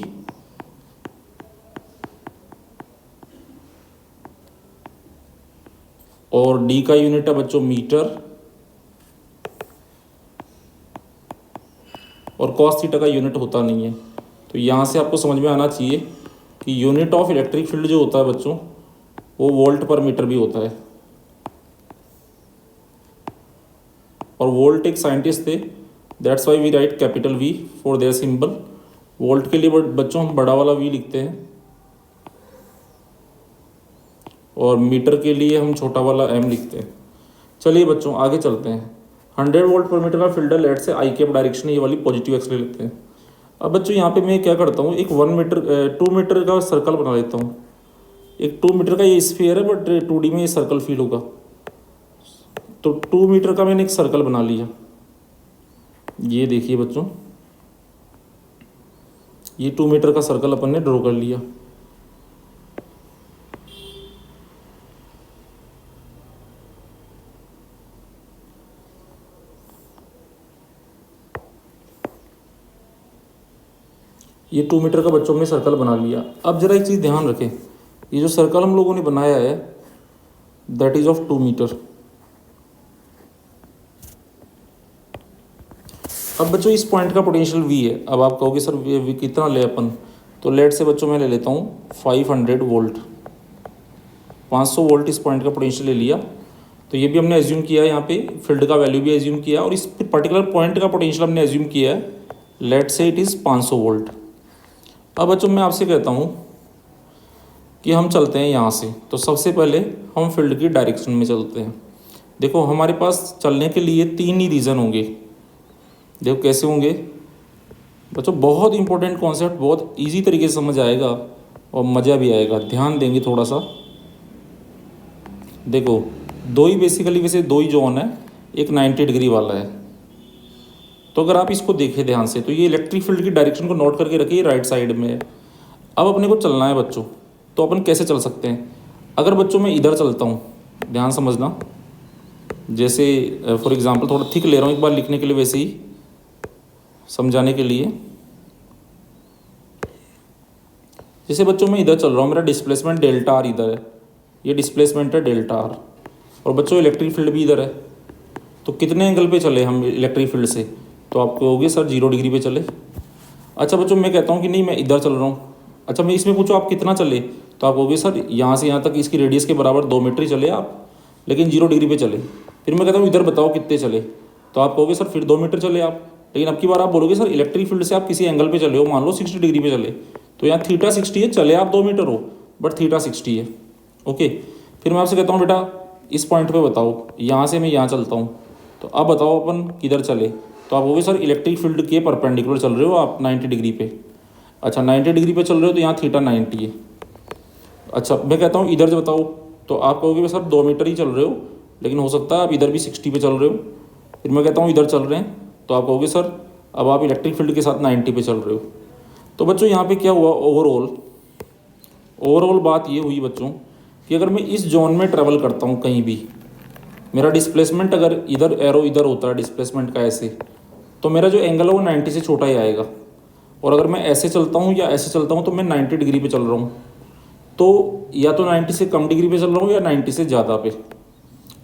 और D का यूनिट है बच्चों मीटर, और कॉस थीटा का यूनिट होता नहीं है। तो यहाँ से आपको समझ में आना चाहिए कि यूनिट ऑफ इलेक्ट्रिक फील्ड जो होता है बच्चों, वो वोल्ट पर मीटर भी होता है। और वोल्ट एक साइंटिस्ट थे, that's why we write capital V for their symbol. Volt के लिए बच्चों हम बड़ा वाला V लिखते हैं, और मीटर के लिए हम छोटा वाला M लिखते हैं। चलिए बच्चों आगे चलते हैं। 100 वोल्ट पर मीटर का फील्ड है, लेट से आई कैप डायरेक्शन, ये वाली पॉजिटिव एक्स ले लेते हैं। अब बच्चों यहाँ पे मैं क्या करता हूँ, एक 2 मीटर का सर्कल बना लेता हूँ। एक 2 मीटर का ये स्फीयर है, बट 2D में ये सर्कल फील होगा। तो 2 मीटर का मैंने एक सर्कल बना लिया, ये देखिए बच्चों, ये 2 मीटर का सर्कल अपन ने ड्रॉ कर लिया। ये 2 मीटर का बच्चों ने सर्कल बना लिया। अब जरा एक चीज़ ध्यान रखें, ये जो सर्कल हम लोगों ने बनाया है दैट इज ऑफ 2 मीटर। अब बच्चों इस पॉइंट का पोटेंशियल V है। अब आप कहोगे सर V कितना ले अपन, तो लेट से बच्चों मैं ले लेता हूँ 500 वोल्ट, 500 वोल्ट इस पॉइंट का पोटेंशियल ले लिया। तो ये भी हमने एज्यूम किया है, यहाँ पे फील्ड का वैल्यू भी एज्यूम किया, और इस पर्टिकुलर पॉइंट का पोटेंशियल हमने एज्यूम किया है, लेट से इट इज़ 500 वोल्ट। अब बच्चों मैं आपसे कहता हूँ कि हम चलते हैं यहाँ से, तो सबसे पहले हम फील्ड की डायरेक्शन में चलते हैं। देखो हमारे पास चलने के लिए 3 ही रीज़न होंगे। देखो कैसे होंगे बच्चों, बहुत इंपॉर्टेंट कॉन्सेप्ट, बहुत इजी तरीके से समझ आएगा और मज़ा भी आएगा, ध्यान देंगे थोड़ा सा। देखो दो ही बेसिकली, वैसे 2 ही जोन है, एक 90 डिग्री वाला है। तो अगर आप इसको देखें ध्यान से, तो ये इलेक्ट्रिक फील्ड की डायरेक्शन को नोट करके रखिए, राइट साइड में है। अब अपने को चलना है बच्चों, तो अपन कैसे चल सकते हैं। अगर बच्चों मैं इधर चलता हूँ, ध्यान समझना, जैसे फॉर एग्जांपल थोड़ा थिक ले रहा हूँ एक बार लिखने के लिए, वैसे ही समझाने के लिए। जैसे बच्चों मैं इधर चल रहा हूँ, मेरा डिस्प्लेसमेंट डेल्टा आर इधर है, ये डिस्प्लेसमेंट है डेल्टा आर, और बच्चों इलेक्ट्रिक फील्ड भी इधर है। तो कितने एंगल पे चले हम इलेक्ट्रिक फील्ड से, तो आप कहोगे सर 0 डिग्री पे चले। अच्छा बच्चों मैं कहता हूँ कि नहीं मैं इधर चल रहा हूँ। अच्छा मैं इसमें पूछूँ आप कितना चले, तो आप कहोगे सर यहाँ से यहाँ तक इसकी रेडियस के बराबर 2 मीटर ही चले आप, लेकिन 0 डिग्री पे चले। फिर मैं कहता हूँ इधर बताओ कितने चले, तो आप कहोगे सर फिर 2 मीटर चले आप। लेकिन अब की बार आप बोलोगे सर इलेक्ट्रिक फील्ड से आप किसी एंगल पे चले हो, मान लो 60 डिग्री पे चले, तो यहाँ थीटा 60 है, चले आप 2 मीटर हो बट थीटा 60 है। ओके, फिर मैं आपसे कहता हूँ बेटा इस पॉइंट पे बताओ, यहाँ से मैं यहाँ चलता हूँ, तो अब बताओ अपन किधर चले, तो आप कहोगे सर इलेक्ट्रिक फील्ड के परपेंडिकुलर चल रहे हो आप 90 डिग्री पे। अच्छा 90 डिग्री पे चल रहे हो तो यहाँ थीटा 90 है। अच्छा मैं कहता हूँ इधर से बताओ, तो आप कहोगे सर 2 मीटर ही चल रहे हो, लेकिन हो सकता है आप इधर भी 60 पे चल रहे हो। फिर मैं कहता हूँ इधर चल रहे हैं, तो आप कहोगे सर अब आप इलेक्ट्रिक फील्ड के साथ 90 पे चल रहे हो। तो बच्चों यहाँ पे क्या हुआ, ओवरऑल बात ये हुई बच्चों कि अगर मैं इस जोन में ट्रेवल करता हूँ कहीं भी, मेरा डिस्प्लेसमेंट अगर इधर एरो इधर होता है डिस्प्लेसमेंट का ऐसे, तो मेरा जो एंगल है वो 90 से छोटा ही आएगा। और अगर मैं ऐसे चलता हूँ या ऐसे चलता हूँ तो मैं 90 डिग्री पे चल रहा हूँ, तो या तो 90 से कम डिग्री पे चल रहा हूँ या 90 से ज़्यादा पे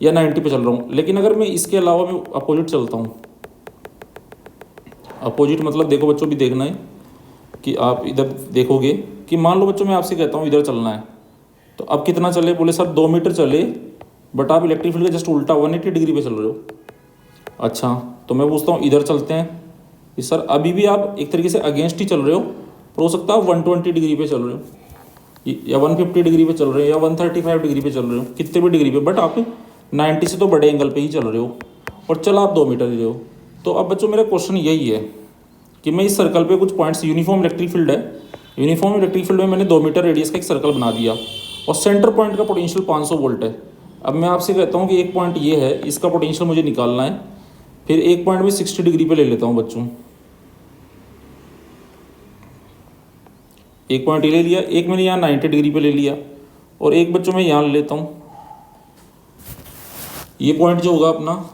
या 90 पे चल रहा हूँ। लेकिन अगर मैं इसके अलावा मैं अपोजिट चलता हूँ, अपोजिट मतलब देखो बच्चों भी देखना है कि आप इधर देखोगे कि मान लो बच्चों मैं आपसे कहता हूँ इधर चलना है, तो अब कितना चले, बोले सर 2 मीटर चले बट आप इलेक्ट्रिक फील्ड के जस्ट उल्टा 180 डिग्री पे चल रहे हो। अच्छा तो मैं पूछता हूँ इधर चलते हैं कि सर अभी भी आप एक तरीके से अगेंस्ट ही चल रहे हो, पर हो सकता है 120 डिग्री पे चल रहे हो या 150 डिग्री पे चल रहे हो या 135 डिग्री पे चल रहे हो, कितने भी डिग्री पे, बट आप 90 से तो बड़े एंगल पे ही चल रहे हो और चल आप 2 मीटर ही रहे हो। तो अब बच्चों मेरा क्वेश्चन यही है कि मैं इस सर्कल पे कुछ पॉइंट्स, यूनिफॉर्म इलेक्ट्रिक फील्ड है, यूनिफॉर्म इलेक्ट्रिक फील्ड में मैंने 2 मीटर रेडियस का एक सर्कल बना दिया और सेंटर पॉइंट का पोटेंशियल 500 वोल्ट है। अब मैं आपसे कहता हूँ कि एक पॉइंट ये है, इसका पोटेंशियल मुझे निकालना है, फिर एक पॉइंट में 60 डिग्री पे ले लेता हूँ बच्चों, एक पॉइंट ये ले लिया, एक मैंने यहाँ 90 डिग्री पे ले लिया और एक बच्चों में यहाँ ले लेता हूँ। ये पॉइंट जो होगा अपना,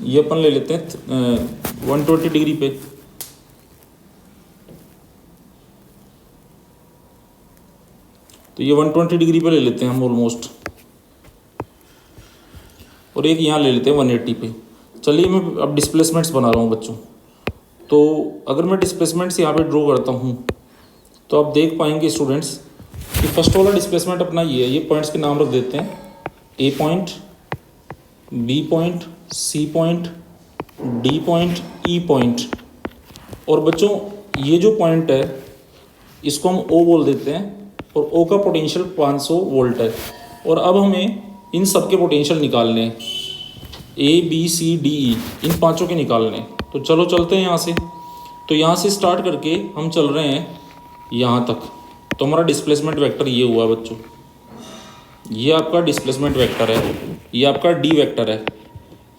ये अपन ले लेते हैं 120 डिग्री पे, तो ये 120 डिग्री पे ले लेते हैं हम ऑलमोस्ट, और एक यहाँ ले लेते हैं 180 पे। चलिए मैं अब डिस्प्लेसमेंट्स बना रहा हूँ बच्चों। तो अगर मैं डिस्प्लेसमेंट्स यहाँ पे ड्रॉ करता हूँ तो आप देख पाएंगे स्टूडेंट्स कि फर्स्ट वाला डिस्प्लेसमेंट अपना ये है, ये पॉइंट्स के नाम रख देते हैं, A point, B point, C point, D point, E point. और बच्चों ये जो पॉइंट है इसको हम ओ बोल देते हैं और ओ का पोटेंशियल 500 वोल्ट है। और अब हमें इन सब के पोटेंशियल निकालने हैं, A B C D E, इन पांचों के निकालने हैं। तो चलो चलते हैं यहाँ से। तो यहाँ से स्टार्ट करके हम चल रहे हैं यहाँ तक, तो हमारा डिस्प्लेसमेंट वेक्टर ये हुआ बच्चों, ये आपका डिस्प्लेसमेंट वेक्टर है, ये आपका डी वेक्टर है।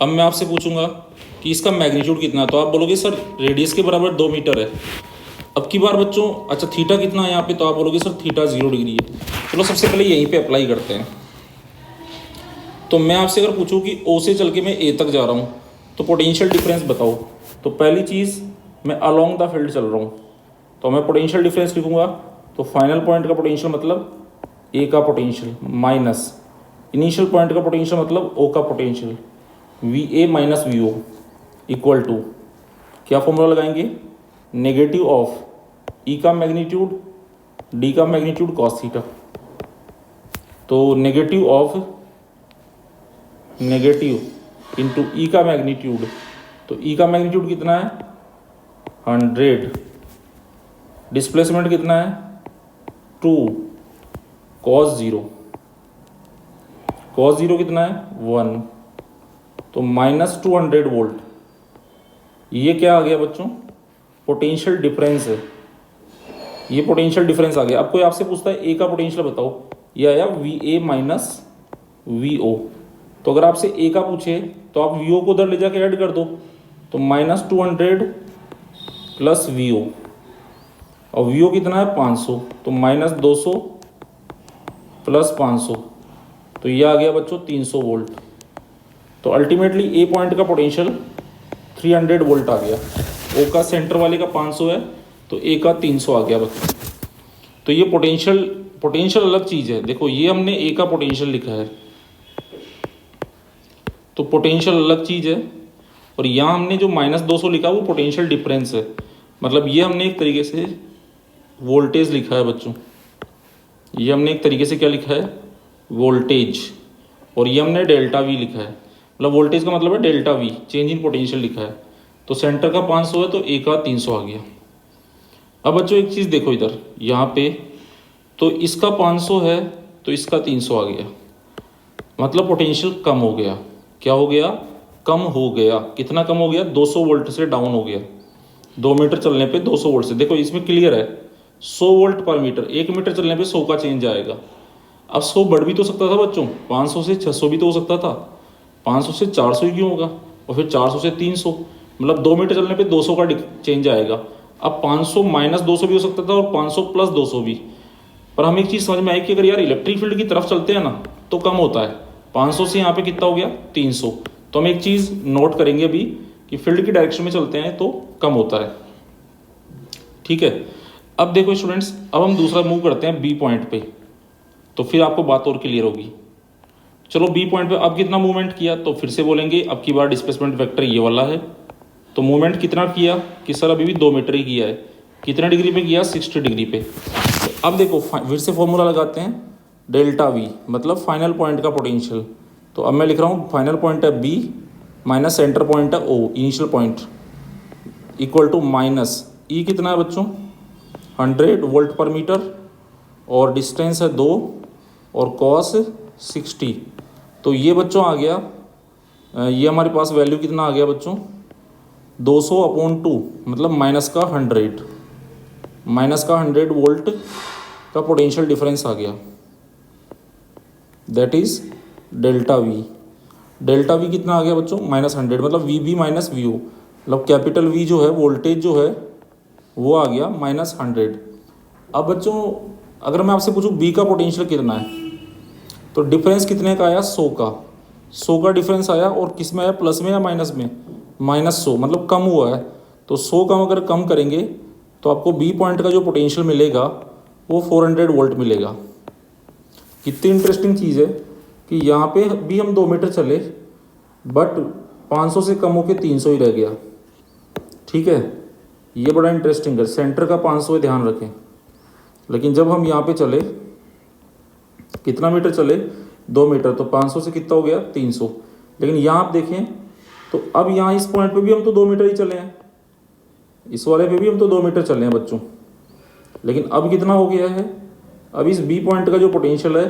अब मैं आपसे पूछूंगा कि इसका मैग्नीट्यूड कितना है, तो आप बोलोगे सर रेडियस के बराबर 2 मीटर है। अब की बार बच्चों अच्छा थीटा कितना है यहाँ पे, तो आप बोलोगे सर थीटा 0 डिग्री है। चलो सबसे पहले यहीं पे अप्लाई करते हैं। तो मैं आपसे अगर पूछूं कि ओ से चल के मैं ए तक जा रहा हूँ तो पोटेंशियल डिफरेंस बताओ, तो पहली चीज़ मैं अलोंग द फील्ड चल रहा हूँ, तो मैं पोटेंशियल डिफरेंस लिखूंगा, तो फाइनल पॉइंट का पोटेंशियल मतलब ए का पोटेंशियल माइनस इनिशियल पॉइंट का पोटेंशियल मतलब ओ का potential, V A minus V O equal to क्या फॉर्मूला लगाएंगे, नेगेटिव ऑफ ई का मैग्नीट्यूड डी का मैग्नीट्यूड कॉस थीटा। तो नेगेटिव इंटू ई का मैग्नीट्यूड, तो ई का मैग्नीट्यूड कितना है 100, डिस्प्लेसमेंट कितना है 2, cos 0 कितना है 1, तो माइनस 200 वोल्ट। ये क्या आ गया बच्चों, पोटेंशियल डिफरेंस है, ये पोटेंशियल डिफरेंस आ गया। अब कोई आपसे पूछता है ए का पोटेंशियल बताओ, ये आया V A minus V O. तो अगर आपसे ए का पूछे तो आप वी ओ को उधर ले जाके ऐड कर दो, तो माइनस 200 प्लस वी ओ, और वी ओ कितना है 500, तो माइनस 200 प्लस 500, तो ये आ गया बच्चों 300 वोल्ट। तो अल्टीमेटली ए पॉइंट का पोटेंशियल 300 वोल्ट आ गया, ओ का सेंटर वाले का 500 है तो ए का 300 आ गया बच्चों। तो ये पोटेंशियल अलग चीज़ है, देखो ये हमने ए का पोटेंशियल लिखा है, तो पोटेंशियल अलग चीज़ है और यहाँ हमने जो -200 लिखा वो पोटेंशियल डिफरेंस है, मतलब ये हमने एक तरीके से वोल्टेज लिखा है बच्चों, ये हमने एक तरीके से क्या लिखा है, वोल्टेज, और ये हमने डेल्टा वी लिखा है, मतलब वोल्टेज का मतलब है delta we, change in potential लिखा है। तो सेंटर का 500 है तो ए का 300 आ गया। अब बच्चों एक चीज़ देखो इधर, यहाँ पे तो इसका 500 है तो इसका 300 आ गया, मतलब पोटेंशियल कम हो गया। क्या हो गया, कम हो गया। कितना कम हो गया, 200 वोल्ट से डाउन हो गया, 2 मीटर चलने पे 200 वोल्ट से। देखो इसमें क्लियर है 100 वोल्ट पर मीटर, 1 मीटर चलने पे 100 का चेंज आएगा। अब 100 बढ़ भी तो सकता था बच्चों, 500 से 600 भी तो हो सकता था, 500 से 400 ही क्यों होगा, और फिर 400 से 300, मतलब 2 मीटर चलने पे 200 का चेंज आएगा। अब 500 माइनस 200 भी हो सकता था और 500 प्लस 200 भी। पर हमें एक चीज़ समझ में आई कि अगर यार इलेक्ट्रिक फील्ड की तरफ चलते हैं ना तो कम होता है। 500 से यहाँ पे कितना हो गया, 300। तो हम एक चीज़ नोट करेंगे अभी कि फील्ड की डायरेक्शन में चलते हैं तो कम होता है। ठीक है, अब देखो स्टूडेंट्स, अब हम दूसरा मूव करते हैं बी पॉइंट पे, तो फिर आपको बात और क्लियर होगी। चलो बी पॉइंट पे अब कितना मूवमेंट किया, तो फिर से बोलेंगे अब की बार डिस्प्लेसमेंट वेक्टर ये वाला है। तो मूवमेंट कितना किया कि सर अभी भी 2 मीटर ही किया है। कितना डिग्री पे किया, 60 डिग्री पे। तो अब देखो फिर से फॉर्मूला लगाते हैं, डेल्टा वी मतलब फाइनल पॉइंट का पोटेंशियल। तो अब मैं लिख रहा हूँ फाइनल पॉइंट है बी माइनस सेंटर पॉइंट है O, initial point, equal to minus E कितना है बच्चों, 100 वोल्ट पर मीटर, और डिस्टेंस है 2 और कॉस 60। तो ये बच्चों आ गया, ये हमारे पास वैल्यू कितना आ गया बच्चों, 200/2 मतलब माइनस का 100 वोल्ट का पोटेंशियल डिफरेंस आ गया, that is delta V. Delta V कितना आ गया बच्चों, -100, मतलब V B minus V O, मतलब कैपिटल वी जो है वोल्टेज जो है वो आ गया -100। अब बच्चों अगर मैं आपसे पूछूं बी का पोटेंशियल कितना है, तो डिफरेंस कितने का आया, 100 का, 100 का डिफरेंस आया, और किस में आया, प्लस में या माइनस में, -100, मतलब कम हुआ है। तो 100 का अगर कम करेंगे तो आपको बी पॉइंट का जो पोटेंशियल मिलेगा वो 400 वोल्ट मिलेगा। कितनी इंटरेस्टिंग चीज़ है कि यहाँ पे भी हम 2 मीटर चले बट 500 से कम होकर 300 ही रह गया। ठीक है, ये बड़ा इंटरेस्टिंग है, सेंटर का 500 है ध्यान रखें। लेकिन जब हम यहाँ पे चले, कितना मीटर चले, 2 मीटर, तो 500 से कितना हो गया, 300। लेकिन यहाँ आप देखें तो अब यहाँ इस पॉइंट पे भी हम तो 2 मीटर ही चले हैं, इस वाले पे भी हम तो 2 मीटर चले हैं बच्चों। लेकिन अब कितना हो गया है, अब इस बी पॉइंट का जो पोटेंशियल है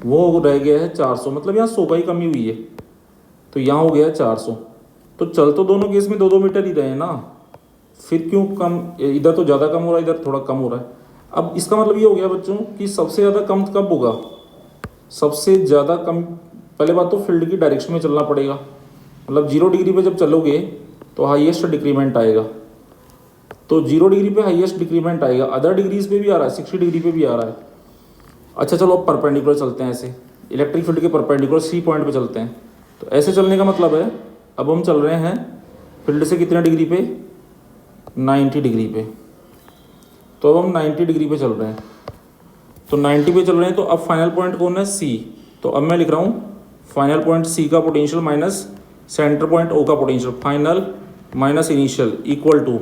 वो रह गया है 400, मतलब यहाँ 100 का ही कमी हुई है, तो यहाँ हो गया है 400। तो चल तो दोनों केस में 2-2 मीटर ही रहे हैं ना, फिर क्यों कम, इधर तो ज़्यादा कम हो रहा है, इधर थोड़ा कम हो रहा है। अब इसका मतलब ये हो गया बच्चों कि सबसे ज़्यादा कम कब होगा, सबसे ज़्यादा कम, पहले बात तो फील्ड की डायरेक्शन में चलना पड़ेगा, मतलब 0 डिग्री पे जब चलोगे तो हाईएस्ट डिक्रीमेंट आएगा, तो 0 डिग्री पे हाईएस्ट डिक्रीमेंट आएगा, अदर डिग्रीज पे भी आ रहा है, 60 डिग्री पे भी आ रहा है। अच्छा चलो अब परपेंडिकुलर चलते हैं, ऐसे इलेक्ट्रिक फील्ड के परपेंडिकुलर सी पॉइंट पे चलते हैं। तो ऐसे चलने का मतलब है अब हम चल रहे हैं फील्ड से कितने डिग्री पे, 90 डिग्री पे। तो अब हम 90 डिग्री पे चल रहे हैं, तो 90 पे चल रहे हैं, तो अब फाइनल पॉइंट कौन है, सी। तो अब मैं लिख रहा हूँ फाइनल पॉइंट सी का potential minus centre point O का potential, final minus initial equal to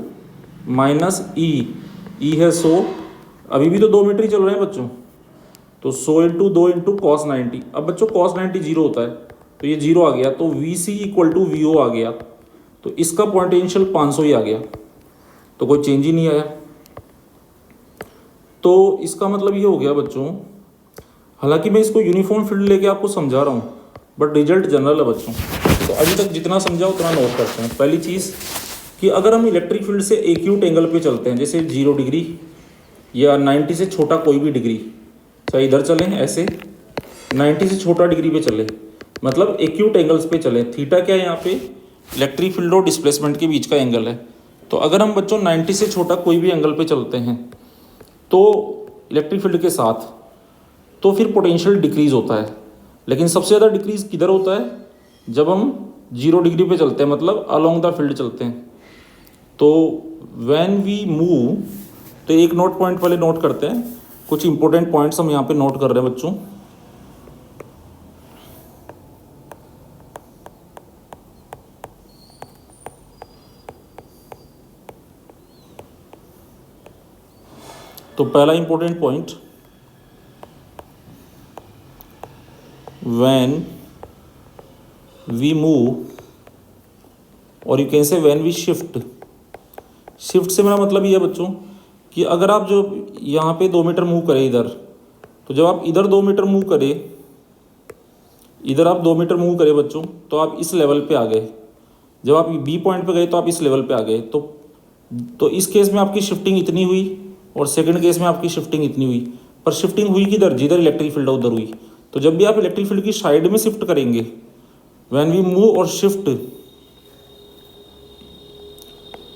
minus E है 100, अभी भी तो 2 मीटर ही चल रहे हैं बच्चों, तो 100 × 2 × cos 90। अब बच्चों cos 90 जीरो होता है, तो ये जीरो आ गया, तो V C equal to V O आ गया, तो इसका पोटेंशियल 500 ही आ गया, तो कोई चेंज ही नहीं आया। तो इसका मतलब ये हो गया बच्चों, हालांकि मैं इसको यूनिफॉर्म फील्ड लेके आपको समझा रहा हूँ बट रिजल्ट जनरल है बच्चों। तो अभी तक जितना समझा उतना नोट करते हैं। पहली चीज़ कि अगर हम इलेक्ट्रिक फील्ड से एक्यूट एंगल पे चलते हैं, जैसे 0 डिग्री या 90 से छोटा कोई भी डिग्री, चाहे इधर चलें ऐसे 90 से छोटा डिग्री पे चले, मतलब एक्यूट एंगल्स पे चले। थीटा क्या है यहाँ पे, इलेक्ट्रिक फील्ड और डिस्प्लेसमेंट के बीच का एंगल है। तो अगर हम बच्चों 90 से छोटा कोई भी एंगल पे चलते हैं तो इलेक्ट्रिक फील्ड के साथ, तो फिर पोटेंशियल डिक्रीज होता है। लेकिन सबसे ज़्यादा डिक्रीज किधर होता है, जब हम 0 डिग्री पे चलते हैं, मतलब अलोंग द फील्ड चलते हैं। तो व्हेन वी मूव, तो एक नोट पॉइंट पहले नोट करते हैं, कुछ इंपॉर्टेंट पॉइंट्स हम यहाँ पे नोट कर रहे हैं बच्चों। तो पहला important point, when we move और you can say when we shift. Shift से मेरा मतलब ये है बच्चों कि अगर आप जो यहाँ पे 2 मीटर मूव करें इधर, तो जब आप इधर 2 मीटर मूव करें, इधर आप 2 मीटर मूव करें बच्चों, तो आप इस लेवल पे आ गए। जब आप बी पॉइंट पे गए तो आप इस लेवल पे आ गए। तो इस केस में आपकी शिफ्टिंग इतनी हुई और सेकंड केस में आपकी शिफ्टिंग इतनी हुई, पर शिफ्टिंग हुई किधर, जिधर इलेक्ट्रिक फील्ड है उधर हुई। तो जब भी आप इलेक्ट्रिक फील्ड की साइड में शिफ्ट करेंगे, व्हेन वी मूव और shift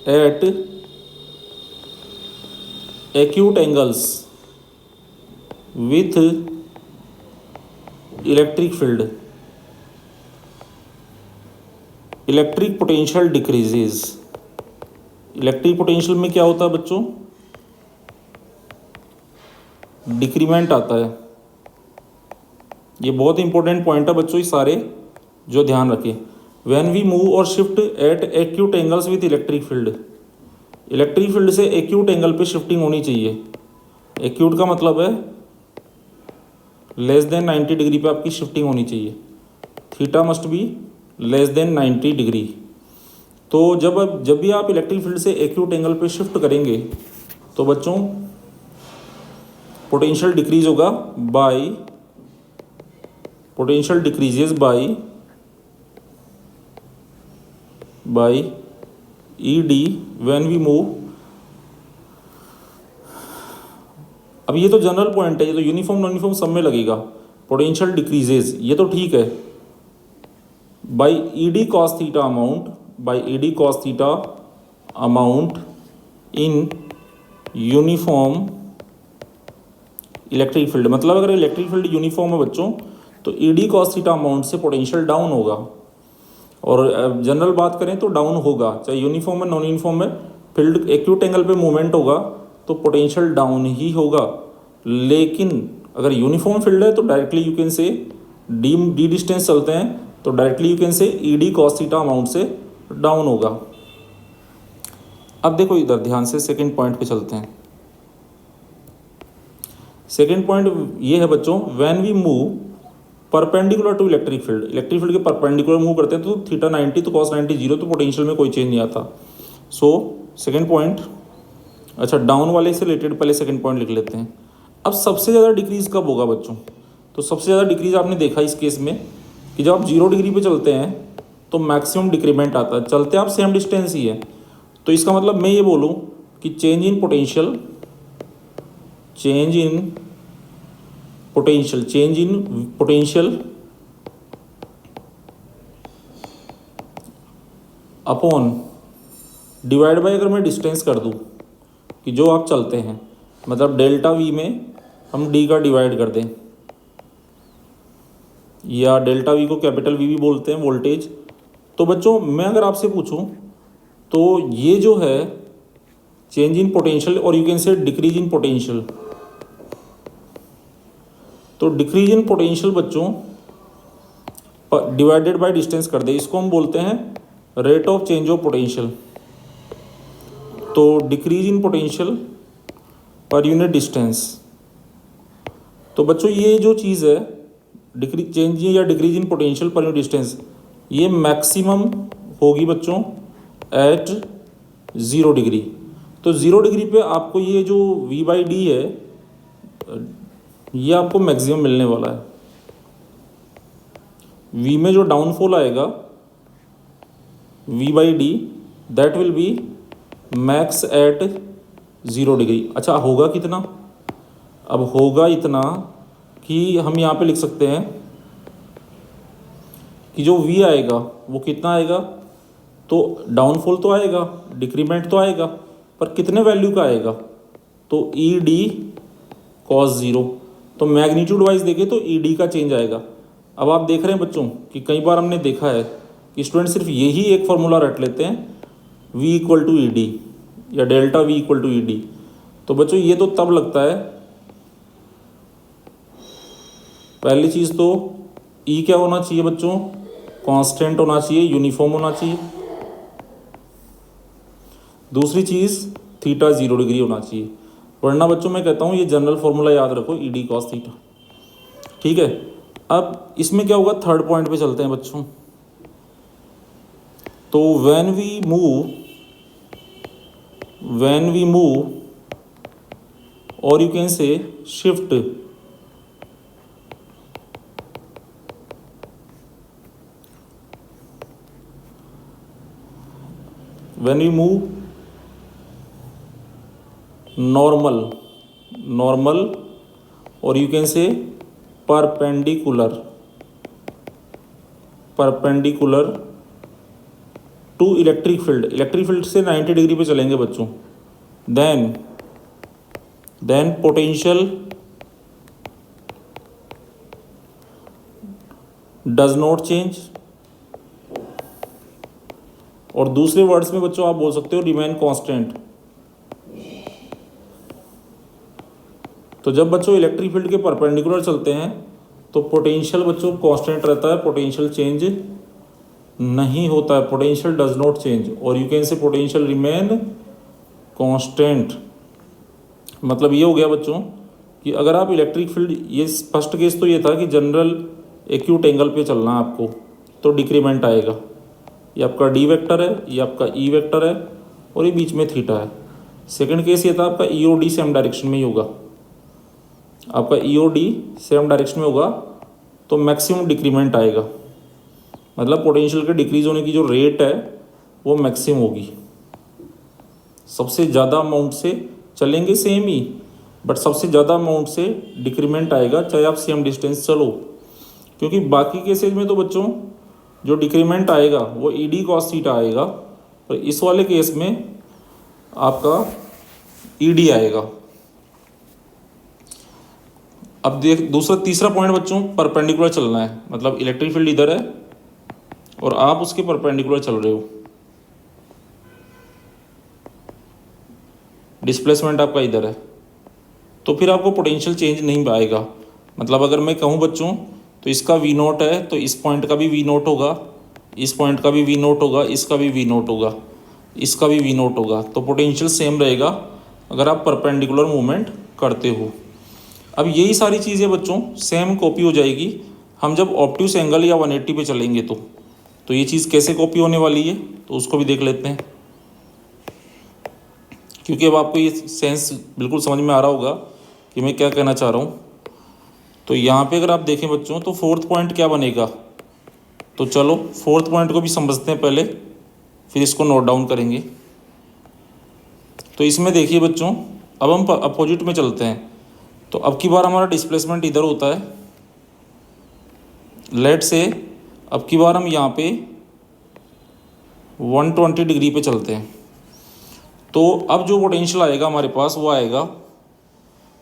at acute angles with electric field, electric potential decreases. Electric potential में क्या होता है बच्चों, डिक्रीमेंट आता है। ये बहुत इंपॉर्टेंट पॉइंट है बच्चों, ये सारे जो ध्यान रखें। व्हेन वी मूव और shift at acute angles with electric field, electric field से एक्यूट एंगल पे शिफ्टिंग होनी चाहिए। एक्यूट का मतलब है लेस देन 90 डिग्री पे आपकी शिफ्टिंग होनी चाहिए। Theta must be less than 90 degree. तो जब भी आप इलेक्ट्रिक फील्ड से एक्यूट एंगल पे शिफ्ट करेंगे तो बच्चों पोटेंशियल डिक्रीज होगा by, potential decreases by E D when we move. अब ये तो जनरल पॉइंट है, ये तो यूनिफॉर्म नॉन यूनिफॉर्म सब में लगेगा। पोटेंशियल डिक्रीजेज ये तो ठीक है, by E D cos theta amount, by E D cos theta amount in uniform electric field. मतलब अगर इलेक्ट्रिक फील्ड यूनिफॉर्म है बच्चों तो E D cos theta amount से पोटेंशियल डाउन होगा, और जनरल बात करें तो डाउन होगा, चाहे यूनिफॉर्म है नॉन यूनिफॉर्म है। फील्ड एक्यूट एंगल पे मूवमेंट होगा तो पोटेंशियल डाउन ही होगा। लेकिन अगर यूनिफॉर्म फील्ड है तो डायरेक्टली यू कैन से डी डिस्टेंस चलते हैं तो डायरेक्टली यू कैन से ई डी कॉस थीटा अमाउंट से डाउन होगा। अब देखो इधर ध्यान से सेकेंड पॉइंट पे चलते हैं। सेकेंड पॉइंट ये है बच्चों, when we move perpendicular to electric field, electric field के परपेंडिकुलर मूव करते हैं तो थीटा 90 तो कॉस 90 जीरो, तो पोटेंशियल में कोई चेंज नहीं आता। सो सेकेंड पॉइंट, अच्छा डाउन वाले से रिलेटेड पहले सेकेंड पॉइंट लिख लेते हैं। अब सबसे ज़्यादा डिक्रीज कब होगा बच्चों, तो सबसे ज़्यादा डिक्रीज आपने देखा इस केस में कि जब आप 0 डिग्री पे चलते हैं तो मैक्सिमम डिक्रीमेंट आता है। चलते आप सेम डिस्टेंस ही है, तो इसका मतलब मैं ये बोलूँ कि change in potential upon divide by, अगर मैं डिस्टेंस कर दूं कि जो आप चलते हैं, मतलब डेल्टा वी में हम डी का डिवाइड कर दें, या डेल्टा वी को कैपिटल वी भी बोलते हैं वोल्टेज। तो बच्चों मैं अगर आपसे पूछूं तो ये जो है चेंज इन पोटेंशियल और you can say decrease in potential, तो डिक्रीज इन पोटेंशियल बच्चों डिवाइडेड बाय डिस्टेंस कर दे, इसको हम बोलते हैं rate of change of potential. तो decrease in potential per unit distance, तो बच्चों ये जो चीज़ है डिक्रीज चेंज या decrease in potential per unit distance, ये मैक्सिमम होगी बच्चों एट 0 डिग्री। तो 0 डिग्री पे आपको ये जो v बाई डी है ये आपको मैक्सिमम मिलने वाला है। v में जो डाउनफॉल आएगा v by D that will be max at 0 degree. अच्छा होगा कितना, अब होगा इतना कि हम यहाँ पे लिख सकते हैं कि जो v आएगा वो कितना आएगा, तो डाउनफॉल तो आएगा, डिक्रीमेंट तो आएगा, पर कितने वैल्यू का आएगा, तो ई डी कॉस 0। तो मैग्नीट्यूड वाइज देखें तो ई डी का चेंज आएगा। अब आप देख रहे हैं बच्चों कि कई बार हमने देखा है कि स्टूडेंट सिर्फ यही एक फॉर्मूला रट लेते हैं v equal to E D या delta v equal to E D. तो बच्चों ये तो तब लगता है, पहली चीज़ तो e क्या होना चाहिए बच्चों, कांस्टेंट होना चाहिए, यूनिफॉर्म होना चाहिए। दूसरी चीज़ थीटा 0 डिग्री होना चाहिए। वरना बच्चों मैं कहता हूँ ये जनरल फॉर्मूला याद रखो, ई डी कॉस थीटा। ठीक है, अब इसमें क्या होगा, थर्ड पॉइंट पे चलते हैं बच्चों। तो व्हेन वी मूव और यू कैन से shift when we move normal or you can say perpendicular to electric field से 90 डिग्री पे चलेंगे बच्चों, then potential does not change, और दूसरे वर्ड्स में बच्चों आप बोल सकते हो रिमेन कांस्टेंट। तो जब बच्चों इलेक्ट्रिक फील्ड के परपेंडिकुलर चलते हैं तो पोटेंशियल बच्चों कांस्टेंट रहता है, पोटेंशियल चेंज नहीं होता है, पोटेंशियल डज नॉट चेंज, और यू कैन से पोटेंशियल रिमेन कांस्टेंट। मतलब ये हो गया बच्चों कि अगर आप इलेक्ट्रिक फील्ड, ये फर्स्ट केस तो ये था कि जनरल एक्यूट एंगल पे चलना है आपको, तो डिक्रीमेंट आएगा। ये आपका डी वेक्टर है, ये आपका ई वेक्टर है, और ये बीच में थीटा है। सेकंड केस ये था आपका ई ओ डी सेम डायरेक्शन में ही होगा, आपका ई ओ डी सेम डायरेक्शन में होगा, तो मैक्सिमम डिक्रीमेंट आएगा। मतलब पोटेंशियल के डिक्रीज होने की जो रेट है वो मैक्सिमम होगी। सबसे ज़्यादा अमाउंट से चलेंगे सेम ही, बट सबसे ज़्यादा अमाउंट से डिक्रीमेंट आएगा चाहे आप सेम डिस्टेंस चलो, क्योंकि बाकी केसेज में तो बच्चों जो डिक्रीमेंट आएगा वो ई डी कॉस थीटा आएगा, तो इस वाले केस में आपका ई डी आएगा। अब देख तीसरा पॉइंट बच्चों, परपेंडिकुलर चलना है, मतलब इलेक्ट्रिक फील्ड इधर है और आप उसके परपेंडिकुलर चल रहे हो, डिस्प्लेसमेंट आपका इधर है, तो फिर आपको पोटेंशियल चेंज नहीं आएगा। मतलब अगर मैं कहूँ बच्चों तो इसका वी नोट है तो इस पॉइंट का भी वी नोट होगा, इस पॉइंट का भी वी नोट होगा, इसका भी वी नोट होगा, इसका भी वी नोट होगा, तो पोटेंशियल सेम रहेगा अगर आप परपेंडिकुलर मूवमेंट करते हो। अब यही सारी चीज़ें बच्चों सेम कॉपी हो जाएगी हम जब ऑब्ट्यूस एंगल या 180 पे चलेंगे तो ये चीज़ कैसे कॉपी होने वाली है तो उसको भी देख लेते हैं, क्योंकि अब आपको ये सेंस बिल्कुल समझ में आ रहा होगा कि मैं क्या कहना चाह रहा हूँ। तो यहाँ पे अगर आप देखें बच्चों तो फोर्थ पॉइंट क्या बनेगा, तो चलो फोर्थ पॉइंट को भी समझते हैं पहले, फिर इसको नोट डाउन करेंगे। तो इसमें देखिए बच्चों, अब हम अपोजिट में चलते हैं, तो अब की बार हमारा डिस्प्लेसमेंट इधर होता है, लेट से अब की बार हम यहाँ पे 120 डिग्री पे चलते हैं, तो अब जो पोटेंशियल आएगा हमारे पास वो आएगा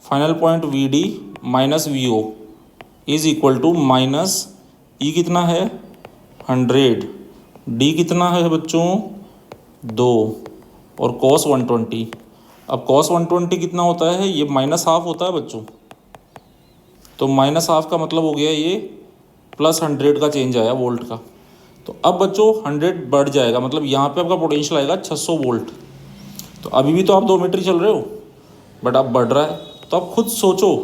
final point V D minus V O is equal to minus E कितना है 100, डी कितना है बच्चों 2 और कॉस 120। अब कॉस 120 कितना होता है, ये माइनस हाफ होता है बच्चों, तो माइनस हाफ का मतलब हो गया ये प्लस 100 का चेंज आया वोल्ट का। तो अब बच्चों 100 बढ़ जाएगा, मतलब यहाँ पे आपका पोटेंशियल आएगा 600 वोल्ट। तो अभी भी तो आप 2 मीटर चल रहे हो, बट अब बढ़ रहा है। तो आप खुद सोचो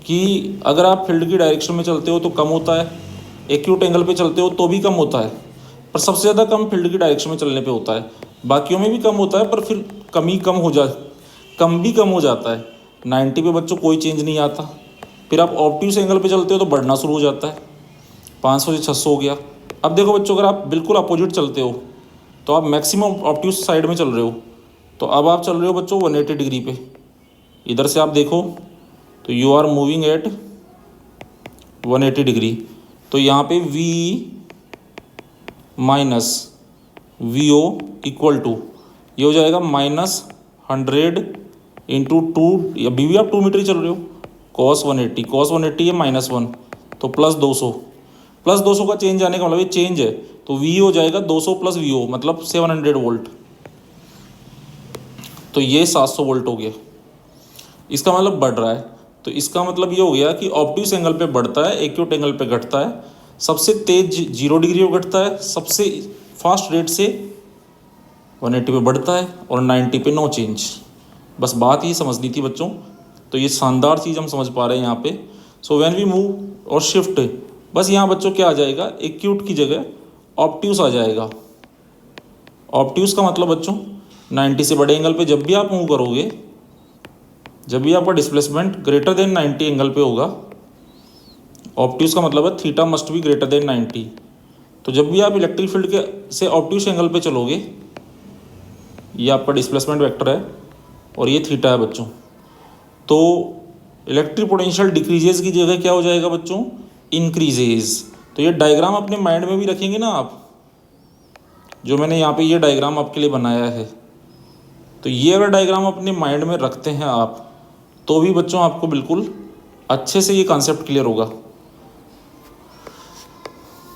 कि अगर आप फील्ड की डायरेक्शन में चलते हो तो कम होता है, एक्यूट एंगल पे चलते हो तो भी कम होता है, पर सबसे ज़्यादा कम फील्ड की डायरेक्शन में चलने पे होता है। बाकियों में भी कम होता है, पर फिर कम भी कम हो जाता है। 90 पे बच्चों कोई चेंज नहीं आता, फिर आप ऑब्ट्यूस एंगल पे चलते हो तो बढ़ना शुरू हो जाता है, 500 से 600 हो गया। अब देखो बच्चों, अगर आप बिल्कुल अपोजिट चलते हो तो आप मैक्सिमम ऑब्ट्यूस साइड में चल रहे हो, तो अब आप चल रहे हो बच्चों 180 डिग्री पे। इधर से आप देखो तो you are moving at 180 degree, तो यहाँ पे V minus V O equal to ये हो जाएगा -100 इंटू 2, अभी भी आप 2 मीटर ही चल रहे हो, cos 180 है -1 तो प्लस 200 का चेंज आने का मतलब ये चेंज है, तो V हो जाएगा 200 प्लस वी ओ मतलब 700 वोल्ट, तो ये 700 वोल्ट हो गया। इसका मतलब बढ़ रहा है, तो इसका मतलब ये हो गया कि ऑब्ट्यूस एंगल पे बढ़ता है, एक्यूट एंगल पे घटता है। सबसे तेज 0 डिग्री पे घटता है, सबसे फास्ट रेट से 180 पे बढ़ता है, और 90 पे नो चेंज। बस बात ही समझनी थी बच्चों। तो ये शानदार चीज़ हम समझ पा रहे हैं यहाँ पे। सो व्हेन वी मूव और शिफ्ट, बस यहाँ बच्चों क्या आ जाएगा, एक्यूट की जगह ऑब्ट्यूस आ जाएगा। ऑब्ट्यूस का मतलब बच्चों 90 से बड़े एंगल पे जब भी आप मूव करोगे, जब भी आपका डिस्प्लेसमेंट ग्रेटर देन 90 एंगल पे होगा, ऑब्ट्यूस का मतलब है theta must be greater than 90। तो जब भी आप इलेक्ट्रिक फील्ड के से ऑब्ट्यूस एंगल पे चलोगे, ये आपका डिस्प्लेसमेंट वेक्टर है और ये थीटा है बच्चों, तो इलेक्ट्रिक पोटेंशियल डिक्रीजेज की जगह क्या हो जाएगा बच्चों, इंक्रीजेज। तो ये डायग्राम अपने माइंड में भी रखेंगे ना आप, जो मैंने यहाँ पे ये डायग्राम आपके लिए बनाया है, तो ये अगर डायग्राम अपने माइंड में रखते हैं आप, तो भी बच्चों आपको बिल्कुल अच्छे से ये कॉन्सेप्ट क्लियर होगा।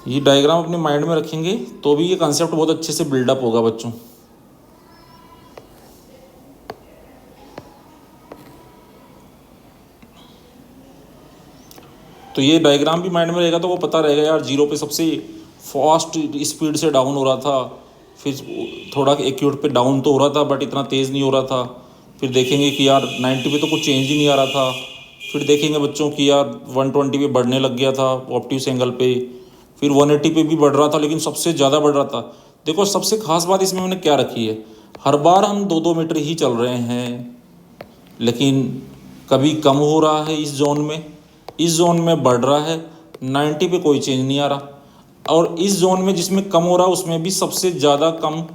ये डायग्राम अपने माइंड में रखेंगे तो भी ये कॉन्सेप्ट बहुत अच्छे से बिल्डअप होगा बच्चों। तो ये डायग्राम भी माइंड में रहेगा तो वो पता रहेगा यार, जीरो पे सबसे फास्ट स्पीड से डाउन हो रहा था, फिर थोड़ा एक्यूट पे डाउन तो हो रहा था बट इतना तेज़ नहीं हो रहा था, फिर देखेंगे कि यार 90 पे तो कुछ चेंज ही नहीं आ रहा था, फिर देखेंगे बच्चों कि यार 120 पे बढ़ने लग गया था ऑब्ट्यूस एंगल पे, फिर 180 पे भी बढ़ रहा था लेकिन सबसे ज़्यादा बढ़ रहा था। देखो सबसे खास बात इसमें मैंने क्या रखी है, हर बार हम 2-2 मीटर ही चल रहे हैं, लेकिन कभी कम हो रहा है इस जोन में, इस जोन में बढ़ रहा है, 90 पे कोई चेंज नहीं आ रहा, और इस जोन में जिसमें कम हो रहा है उसमें भी सबसे ज़्यादा कम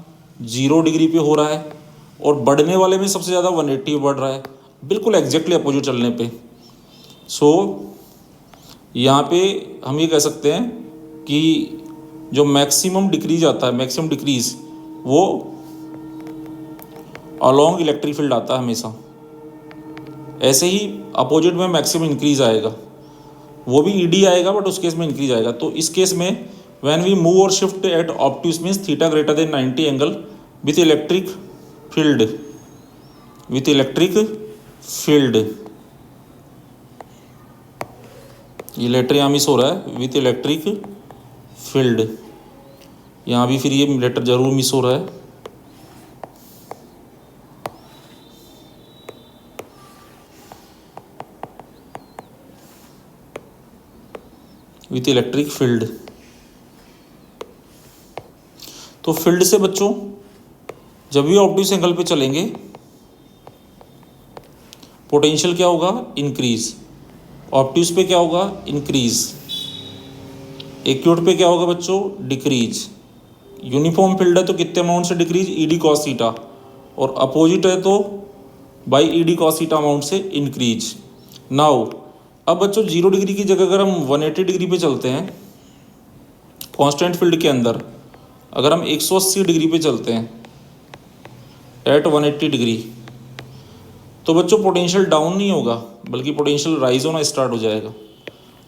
0 डिग्री पे हो रहा है, और बढ़ने वाले में सबसे ज़्यादा 180 पे बढ़ रहा है, बिल्कुल एग्जैक्टली अपोजिट चलने पे। सो यहाँ पे हम ये कह सकते हैं कि जो मैक्सिमम डिक्रीज आता है, मैक्सिमम डिक्रीज वो अलोंग इलेक्ट्रिक फील्ड आता है हमेशा, ऐसे ही अपोजिट में मैक्सिमम इंक्रीज आएगा, वो भी ईडी आएगा बट उस केस में इंक्रीज आएगा। तो इस केस में व्हेन वी मूव और shift at obtuse means theta greater than 90 angle with electric field, with electric field, ये लेटर यहाँ मिस हो रहा है, विथ इलेक्ट्रिक फील्ड, यहाँ भी फिर ये लेटर जरूर मिस हो रहा है, विथ इलेक्ट्रिक फील्ड। तो फील्ड से बच्चों जब भी ऑब्ट्यूस एंगल पे चलेंगे पोटेंशियल क्या होगा, इंक्रीज, ऑब्ट्यूस पे क्या होगा, इंक्रीज, एक्यूट पे क्या होगा बच्चों, डिक्रीज। यूनिफॉर्म फील्ड है तो कितने अमाउंट से डिक्रीज, ईडी कॉस थीटा, और अपोजिट है तो by ED cos theta amount से इंक्रीज। नाउ अब बच्चों 0 डिग्री की जगह अगर हम 180 डिग्री पे चलते हैं कांस्टेंट फील्ड के अंदर, अगर हम 180 डिग्री पे चलते हैं एट 180 डिग्री, तो बच्चों पोटेंशियल डाउन नहीं होगा बल्कि पोटेंशियल राइज होना स्टार्ट हो जाएगा।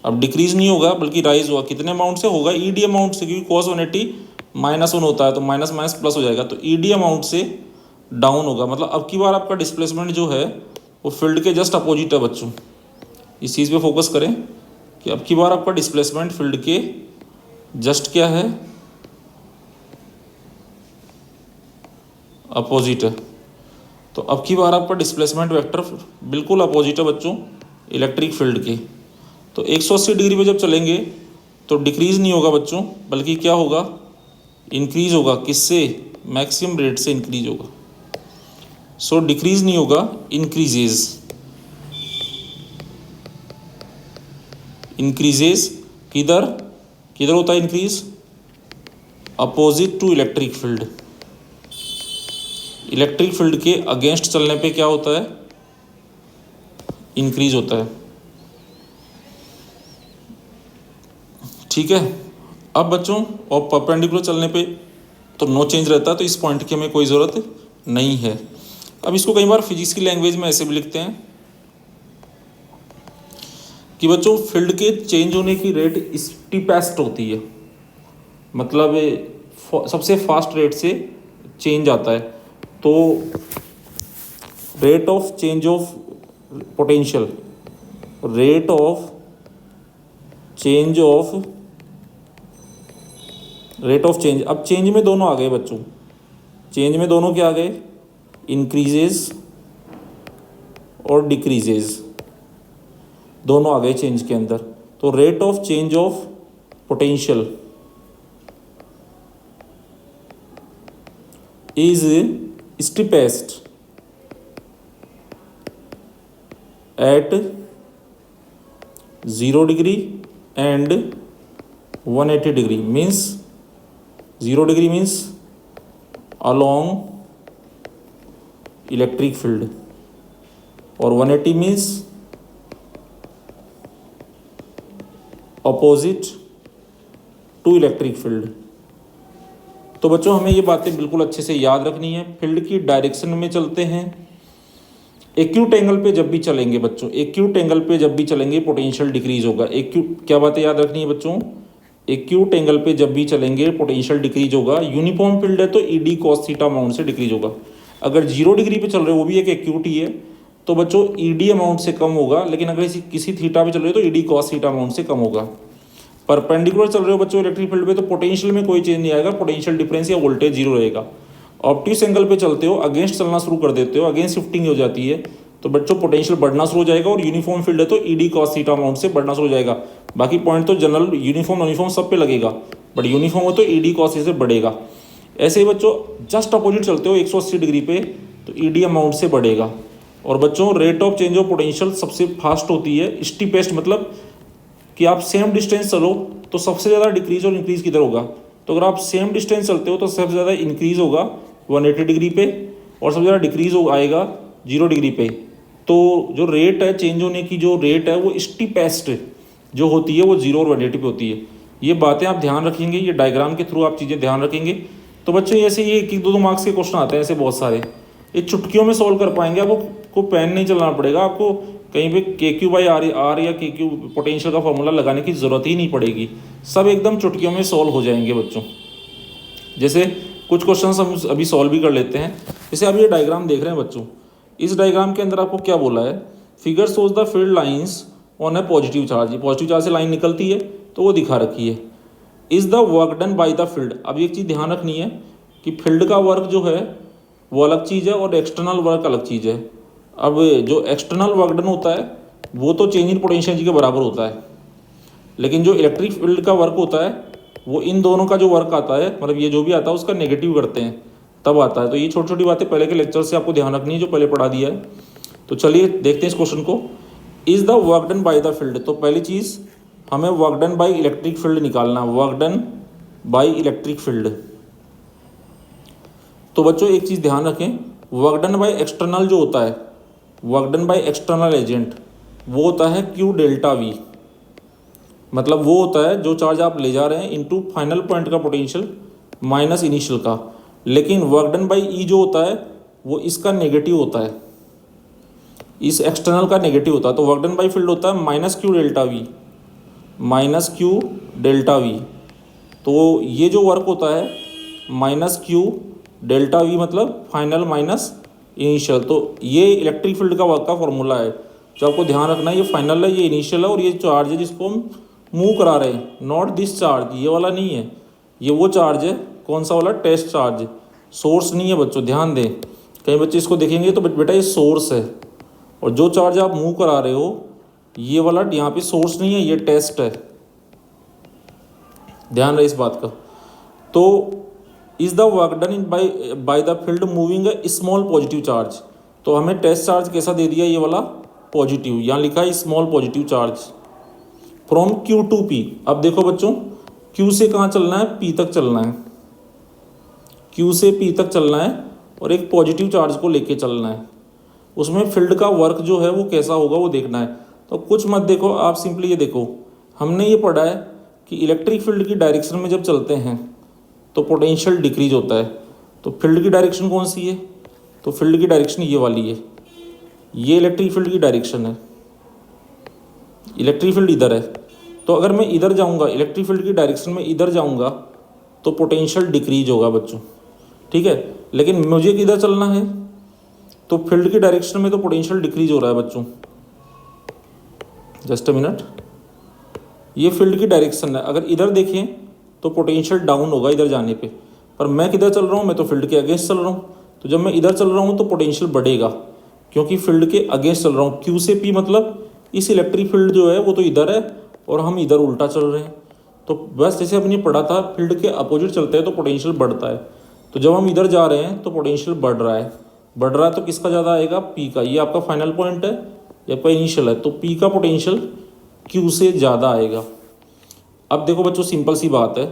अब डिक्रीज नहीं होगा बल्कि राइज होगा, कितने अमाउंट से होगा, ईडी अमाउंट से, क्योंकि cos 180 -1 होता है तो माइनस माइनस प्लस हो जाएगा, तो ईडी अमाउंट से डाउन होगा। मतलब अब की बार आपका डिस्प्लेसमेंट जो है वो फील्ड के जस्ट अपोजिट है बच्चों, इस चीज़ पे फोकस करें कि अब की बार आपका डिस्प्लेसमेंट फील्ड के जस्ट क्या है, अपोजिट है। तो अब की बार आपका डिस्प्लेसमेंट वेक्टर बिल्कुल अपोजिट है बच्चों इलेक्ट्रिक फील्ड के। तो 180 डिग्री पे जब चलेंगे तो डिक्रीज नहीं होगा बच्चों बल्कि क्या होगा, इंक्रीज होगा, किससे, मैक्सिमम रेट से इंक्रीज होगा। सो डिक्रीज नहीं होगा, इंक्रीजेज, इंक्रीजेज किधर किधर होता है increase, opposite to electric field. Electric field के अगेंस्ट चलने पे क्या होता है, इंक्रीज होता है। ठीक है, अब बच्चों और परपेंडिकुलर चलने पे तो नो चेंज रहता है, तो इस पॉइंट की हमें कोई ज़रूरत नहीं है। अब इसको कई बार फिजिक्स की लैंग्वेज में ऐसे भी लिखते हैं कि बच्चों फील्ड के चेंज होने की रेट स्टीपेस्ट होती है, मतलब सबसे फास्ट रेट से चेंज आता है। तो rate of change of potential, rate of change, अब चेंज में दोनों आ गए बच्चों, चेंज में दोनों क्या आ गए, इंक्रीजेज और डिक्रीजेज, दोनों आ गए चेंज के अंदर। तो rate of change of potential is steepest at 0 degree and 180 degree, means 0 degree means along electric field और 180 means opposite to electric field। तो बच्चों हमें ये बातें बिल्कुल अच्छे से याद रखनी है। फील्ड की डायरेक्शन में चलते हैं, एक्यूट एंगल पे जब भी चलेंगे बच्चों, एक्यूट एंगल पे जब भी चलेंगे पोटेंशियल डिक्रीज होगा। एक्यूट क्या बातें याद रखनी है बच्चों, एक्यूट एंगल पे जब भी चलेंगे पोटेंशियल डिक्रीज होगा। यूनिफॉर्म फील्ड है तो ईडी कॉस थीटा अमाउंट से डिक्रीज होगा। अगर 0 डिग्री पे चल रहे हो वो भी एक एक्यूट ही है तो बच्चों ईडी अमाउंट से कम होगा, लेकिन अगर किसी थीटा पे चल रहे हो तो ईडी कॉस थीटा अमाउंट से कम होगा। परपेंडिकुलर चल रहे हो बच्चों इलेक्ट्रिक फील्ड पे तो पोटेंशियल में कोई चेंज नहीं आएगा, पोटेंशियल डिफरेंस या वोल्टेज 0 रहेगा। ऑब्ट्यूस एंगल पे चलते हो, अगेंस्ट चलना शुरू कर देते हो, अगेंस्ट शिफ्टिंग हो जाती है तो बच्चों पोटेंशियल बढ़ना शुरू हो जाएगा और यूनिफॉर्म फील्ड है तो ईडी कॉस थीटा अमाउंट से बढ़ना शुरू हो जाएगा। बाकी पॉइंट तो जनरल यूनिफॉर्म सब पे लगेगा, बट यूनिफॉर्म हो तो ईडी कॉस से बढ़ेगा। ऐसे ही बच्चों जस्ट अपोजिट चलते हो 180 डिग्री पे तो ईडी अमाउंट से बढ़ेगा। और बच्चों rate of change of potential सबसे फास्ट होती है, स्टीपेस्ट मतलब कि आप सेम डिस्टेंस चलो तो सबसे ज़्यादा डिक्रीज और इंक्रीज किधर होगा। तो अगर आप सेम डिस्टेंस चलते हो तो सबसे ज़्यादा इंक्रीज होगा 180 डिग्री पे और सबसे ज़्यादा डिक्रीज आएगा 0 डिग्री पे। तो जो रेट है चेंज होने की, जो रेट है वो स्टीपेस्ट जो होती है वो 0 और 180 पे होती है। ये बातें आप ध्यान रखेंगे, ये डायग्राम के थ्रू आप चीज़ें ध्यान रखेंगे। तो बच्चों ऐसे ये 1-2 मार्क्स के क्वेश्चन आते हैं ऐसे बहुत सारे, ये चुटकियों में सॉल्व कर पाएंगे। आपको पेन नहीं चलाना पड़ेगा, आपको कहीं पे KQ/R या KQ पोटेंशियल का फॉर्मूला लगाने की ज़रूरत ही नहीं पड़ेगी, सब एकदम चुटकियों में सॉल्व हो जाएंगे बच्चों। जैसे कुछ क्वेश्चंस हम अभी सॉल्व भी कर लेते हैं। जैसे अब ये डायग्राम देख रहे हैं बच्चों, इस डायग्राम के अंदर आपको क्या बोला है, figure shows the field lines on A positive charge. Positive charge से लाइन निकलती है तो वो दिखा रखी है। Is the work done by the field. अब एक चीज़ ध्यान रखनी है कि फील्ड का वर्क जो है वो अलग चीज़ है और एक्सटर्नल वर्क अलग चीज़ है। अब जो एक्सटर्नल वर्क डन होता है वो तो चेंज इन पोटेंशियल के बराबर होता है, लेकिन जो इलेक्ट्रिक फील्ड का वर्क होता है वो इन दोनों का जो वर्क आता है, मतलब ये जो भी आता है उसका नेगेटिव करते हैं तब आता है। तो ये छोटी छोटी बातें पहले के लेक्चर से आपको ध्यान रखनी है जो पहले पढ़ा दिया है। तो चलिए देखते हैं इस क्वेश्चन को। Is the work done by the field. तो पहली चीज़ हमें work done by electric field निकालना, work done by electric field. तो बच्चों एक चीज़ ध्यान रखें, वर्क डन बाय एक्सटर्नल जो होता है, work done by external agent वो होता है Q∆V। मतलब वो होता है जो चार्ज आप ले जा रहे हैं इनटू फाइनल पॉइंट का पोटेंशियल माइनस इनिशियल का। लेकिन वर्क डन बाई ई जो होता है वो इसका नेगेटिव होता है, इस एक्सटर्नल का नेगेटिव होता है। तो वर्क डन बाई फील्ड होता है -Q∆V, -Q∆V। तो ये जो वर्क होता है -Q∆V मतलब फाइनल माइनस इनिशियल। तो ये इलेक्ट्रिक फील्ड का वर्क का फॉर्मूला है जो आपको ध्यान रखना है। ये फाइनल है, ये इनिशियल है और ये चार्ज है जिसको हम मूव करा रहे हैं। नॉट दिस चार्ज, ये वाला नहीं है, ये वो चार्ज है। कौन सा वाला? टेस्ट चार्ज, सोर्स नहीं है बच्चों, ध्यान दें। कई बच्चे इसको देखेंगे तो बेटा ये सोर्स है, और जो चार्ज आप मूव करा रहे हो ये वाला यहाँ पे सोर्स नहीं है, ये टेस्ट है। ध्यान रहे इस बात का। तो is the work done by the field moving A small positive charge. तो हमें टेस्ट चार्ज कैसा दे दिया, ये वाला पॉजिटिव, यहाँ लिखा है small positive charge from Q to P। अब देखो बच्चों Q से कहाँ चलना है, P तक चलना है, Q से P तक चलना है और एक पॉजिटिव चार्ज को लेके चलना है। उसमें फील्ड का वर्क जो है वो कैसा होगा वो देखना है। तो कुछ मत देखो, आप सिंपली ये देखो, हमने ये पढ़ा है कि इलेक्ट्रिक फील्ड की डायरेक्शन में जब चलते हैं तो पोटेंशियल डिक्रीज होता है। तो फील्ड की डायरेक्शन कौन सी है, तो फील्ड की डायरेक्शन ये वाली है, ये इलेक्ट्रिक फील्ड की डायरेक्शन है। इलेक्ट्रिक फील्ड इधर है, तो अगर मैं इधर जाऊंगा, इलेक्ट्रिक फील्ड की डायरेक्शन में इधर जाऊंगा तो पोटेंशियल डिक्रीज होगा बच्चों, ठीक है। लेकिन मुझे किधर चलना है, तो फील्ड की डायरेक्शन में तो पोटेंशियल डिक्रीज हो रहा है बच्चों। जस्ट अ मिनट, ये फील्ड की डायरेक्शन है। अगर इधर देखें तो पोटेंशियल डाउन होगा इधर जाने पे, पर मैं किधर चल रहा हूँ, मैं तो फील्ड के अगेंस्ट चल रहा हूँ। तो जब मैं इधर चल रहा हूँ तो पोटेंशियल बढ़ेगा, क्योंकि फील्ड के अगेंस्ट चल रहा हूँ। क्यू से पी मतलब इस इलेक्ट्रिक फील्ड जो है वो तो इधर है और हम इधर उल्टा चल रहे हैं। तो बस जैसे अपने पढ़ा था, फील्ड के अपोजिट चलते हैं तो पोटेंशियल बढ़ता है। तो जब हम इधर जा रहे हैं तो पोटेंशियल बढ़ रहा है तो किसका ज़्यादा आएगा? पी का। ये आपका फाइनल पॉइंट है, ये आपका इनिशियल है, तो पी का पोटेंशियल क्यू से ज़्यादा आएगा। अब देखो बच्चों, सिंपल सी बात है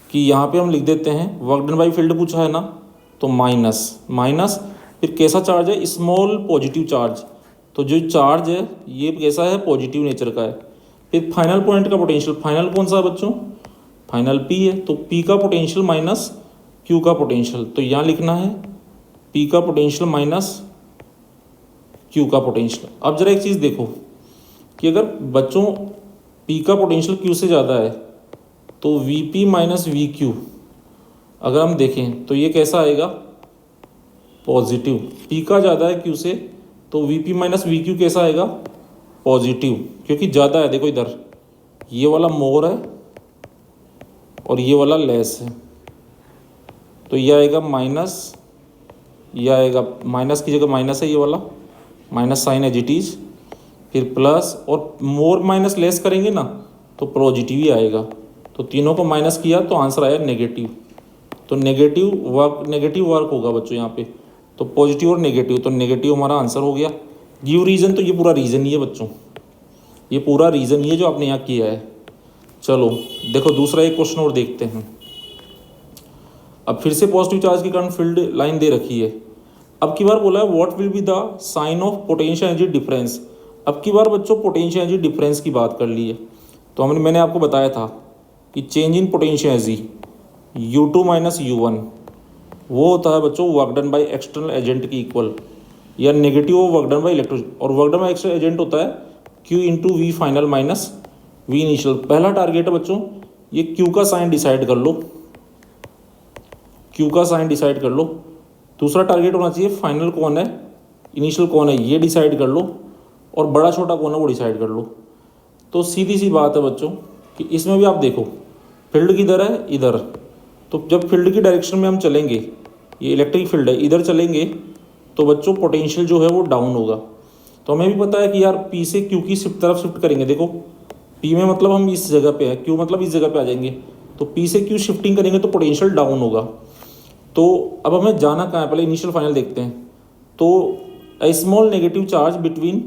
कि यहाँ पे हम लिख देते हैं वर्क डन बाई फील्ड पूछा है ना, तो माइनस फिर कैसा चार्ज है? Small positive charge. तो जो चार्ज है ये कैसा है? पॉजिटिव नेचर का है। फिर फाइनल पॉइंट का पोटेंशियल, फाइनल कौन सा है बच्चों? फाइनल पी है, तो पी का पोटेंशियल माइनस क्यू का पोटेंशियल। तो यहाँ लिखना है पी का पोटेंशियल माइनस क्यू का पोटेंशियल। अब जरा एक चीज़ देखो कि अगर बच्चों पी का पोटेंशियल क्यू से ज़्यादा है तो V P minus we Q अगर हम देखें तो ये कैसा आएगा? पॉजिटिव। पी का ज़्यादा है क्यू से तो V P minus we Q कैसा आएगा? पॉजिटिव, क्योंकि ज़्यादा है। देखो इधर ये वाला मोर है और ये वाला लेस है, तो ये आएगा माइनस, ये आएगा माइनस की जगह माइनस है, ये वाला minus sign as it is, फिर प्लस, और मोर माइनस लेस करेंगे ना तो पॉजिटिव ही आएगा। तो तीनों को माइनस किया तो आंसर आया नेगेटिव। तो नेगेटिव वर्क होगा बच्चों यहाँ पे, तो पॉजिटिव और नेगेटिव, तो नेगेटिव हमारा आंसर हो गया। गिव रीज़न, तो ये पूरा रीज़न ही है बच्चों, ये पूरा रीज़न ही है जो आपने यहाँ किया है। चलो देखो दूसरा एक क्वेश्चन और देखते हैं। अब फिर से पॉजिटिव चार्ज के कारण फील्ड लाइन दे रखी है। अब की बार बोला है what will be the sign of potential energy difference. अब की बार बच्चों पोटेंशियल एनर्जी डिफरेंस की बात कर ली है, तो मैंने आपको बताया था कि change in potential energy U2 minus U1 वो होता है बच्चों work done by external agent की इक्वल, या negative work done by electro, और work done by external agent होता है Q into V final minus V initial. पहला टारगेट है बच्चों ये Q का साइन डिसाइड कर लो, Q का साइन डिसाइड कर लो। दूसरा टारगेट होना चाहिए फाइनल कौन है, इनिशियल कौन है, ये डिसाइड कर लो, और बड़ा छोटा कौन है वो डिसाइड कर लो। तो सीधी सी बात है बच्चों कि इसमें भी आप देखो फील्ड किधर है? इधर। तो जब फील्ड की डायरेक्शन में हम चलेंगे, ये इलेक्ट्रिक फील्ड है, इधर चलेंगे तो बच्चों पोटेंशियल जो है वो डाउन होगा। तो हमें भी पता है कि यार पी से क्यू की तरफ शिफ्ट करेंगे। देखो पी में मतलब हम इस जगह पे हैं, क्यू मतलब इस जगह पे आ जाएंगे, तो पी से क्यू शिफ्टिंग करेंगे तो पोटेंशियल डाउन होगा। तो अब हमें जाना कहाँ है? पहले इनिशियल फाइनल देखते हैं। तो a small negative charge between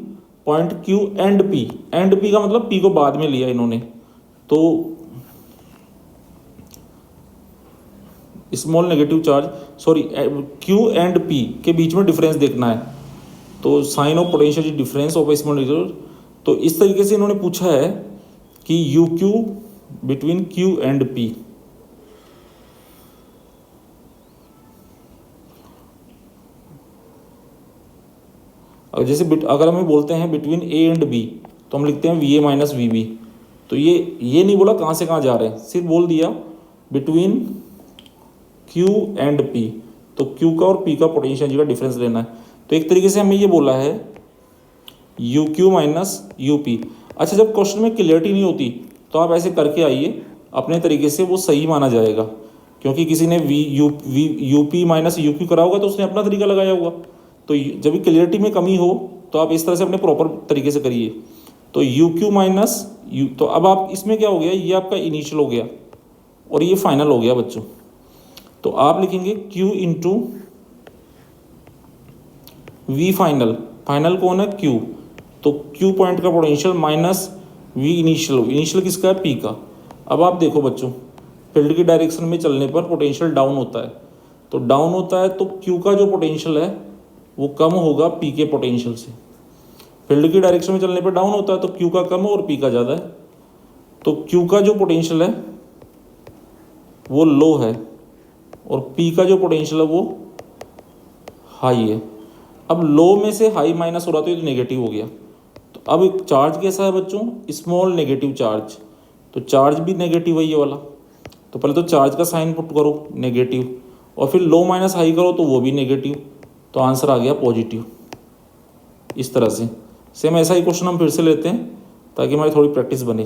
point Q and P, and P का मतलब पी को बाद में लिया इन्होंने, तो small negative charge Q and P के बीच में डिफरेंस देखना है, तो sign of potential difference of small negative. तो इस तरीके से इन्होंने पूछा है कि U Q between Q and P. और जैसे अगर हमें बोलते हैं बिटवीन ए एंड बी तो हम लिखते हैं V A minus V B. तो ये नहीं बोला कहाँ से कहाँ जा रहे हैं, सिर्फ बोल दिया बिटवीन क्यू एंड पी, तो क्यू का और पी का पोटेंशियल एनर्जी का डिफरेंस लेना है। तो एक तरीके से हमें ये बोला है you Q minus U P. अच्छा, जब क्वेश्चन में क्लियरिटी नहीं होती तो आप ऐसे करके आइए अपने तरीके से, वो सही माना जाएगा, क्योंकि किसी ने U P minus you Q करा होगा तो उसने अपना तरीका लगाया होगा। तो जब भी क्लियरिटी में कमी हो तो आप इस तरह से अपने प्रॉपर तरीके से करिए। तो यू क्यू माइनस यू, तो अब आप इसमें क्या हो गया, ये आपका इनिशियल हो गया और ये फाइनल हो गया बच्चों। तो आप लिखेंगे Q into V final, final कौन है? Q, तो Q पॉइंट का potential minus V initial, initial किसका है? P का। अब आप देखो बच्चों फील्ड की डायरेक्शन में चलने पर पोटेंशियल डाउन होता है, तो डाउन होता है तो Q का जो पोटेंशियल है वो कम होगा P के पोटेंशियल से। फील्ड की डायरेक्शन में चलने पर डाउन होता है तो Q का कम और P का ज़्यादा है, तो Q का जो पोटेंशियल है वो लो है और P का जो पोटेंशियल है वो हाई है। अब लो में से हाई माइनस हो रहा तो ये तो नेगेटिव हो गया। तो अब एक चार्ज कैसा है बच्चों? स्मॉल नेगेटिव चार्ज, तो चार्ज भी नेगेटिव है ये वाला। तो पहले तो चार्ज का साइन पुट करो नेगेटिव, और फिर लो माइनस हाई करो तो वो भी नेगेटिव, तो आंसर आ गया पॉजिटिव। इस तरह से सेम ऐसा ही क्वेश्चन हम फिर से लेते हैं ताकि हमारी थोड़ी प्रैक्टिस बने।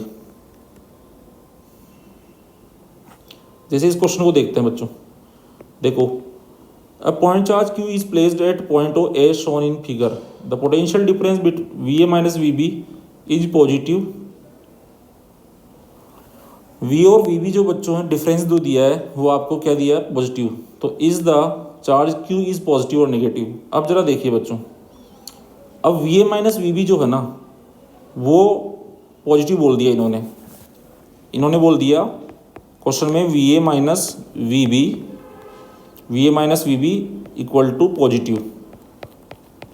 जैसे इस क्वेश्चन को देखते हैं बच्चों, देखो A point charge q is placed at point O as shown in figure. The potential difference between Va minus Vb is positive. V और Vb जो बच्चों है डिफरेंस जो दिया है वो आपको क्या दिया है, पॉजिटिव. तो is the charge q is positive और नेगेटिव. अब जरा देखिए बच्चों, अब Va माइनस Vb जो है ना वो पॉजिटिव बोल दिया इन्होंने बोल दिया क्वेश्चन में Va minus Vb equal to positive.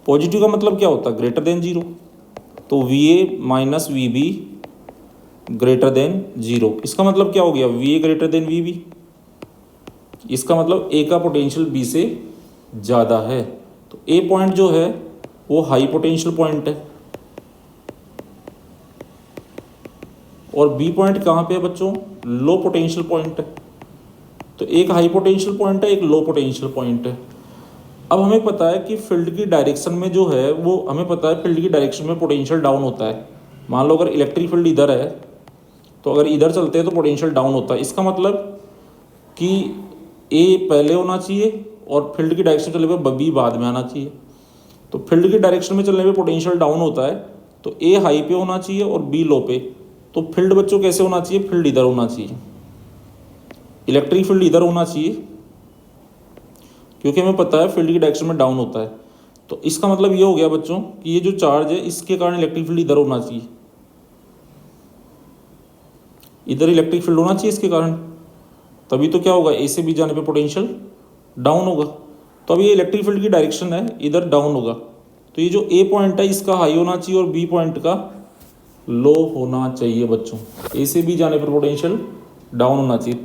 Positive का मतलब क्या होता है, ग्रेटर देन जीरो. तो Va minus Vb greater than zero. इसका मतलब क्या हो गया, Va ग्रेटर देन Vb. इसका मतलब A का पोटेंशियल B से ज़्यादा है. तो A पॉइंट जो है वो हाई पोटेंशियल पॉइंट है और B पॉइंट कहाँ पे है बच्चों, लो पोटेंशियल पॉइंट है. तो एक हाई पोटेंशियल पॉइंट है, एक लो पोटेंशियल पॉइंट है. अब हमें पता है कि फील्ड की डायरेक्शन में जो है वो हमें पता है फील्ड की डायरेक्शन में पोटेंशियल डाउन होता है. मान लो अगर इलेक्ट्रिक फील्ड इधर है तो अगर इधर चलते हैं तो पोटेंशियल डाउन होता है. इसका मतलब कि ए पहले होना चाहिए और फील्ड की डायरेक्शन चलने पे बी बाद में आना चाहिए. तो फील्ड की डायरेक्शन में चलने पे पोटेंशियल डाउन होता है तो ए हाई पे होना चाहिए और बी लो पे. तो फील्ड बच्चों कैसे होना चाहिए, फील्ड इधर होना चाहिए, इलेक्ट्रिक फील्ड इधर होना चाहिए क्योंकि हमें पता है फील्ड की डायरेक्शन में डाउन होता है. तो इसका मतलब ये हो गया बच्चों कि ये जो चार्ज है इसके कारण इलेक्ट्रिक फील्ड इधर होना चाहिए, इधर इलेक्ट्रिक फील्ड होना चाहिए इसके कारण. तभी तो क्या होगा, ए से बी जाने पे पोटेंशियल डाउन होगा. तो अब ये इलेक्ट्रिक फील्ड की डायरेक्शन है, इधर डाउन होगा. तो ये जो ए पॉइंट है इसका हाई होना चाहिए और बी पॉइंट का लो होना चाहिए बच्चों. ए से बी जाने पर पोटेंशियल डाउन होना चाहिए.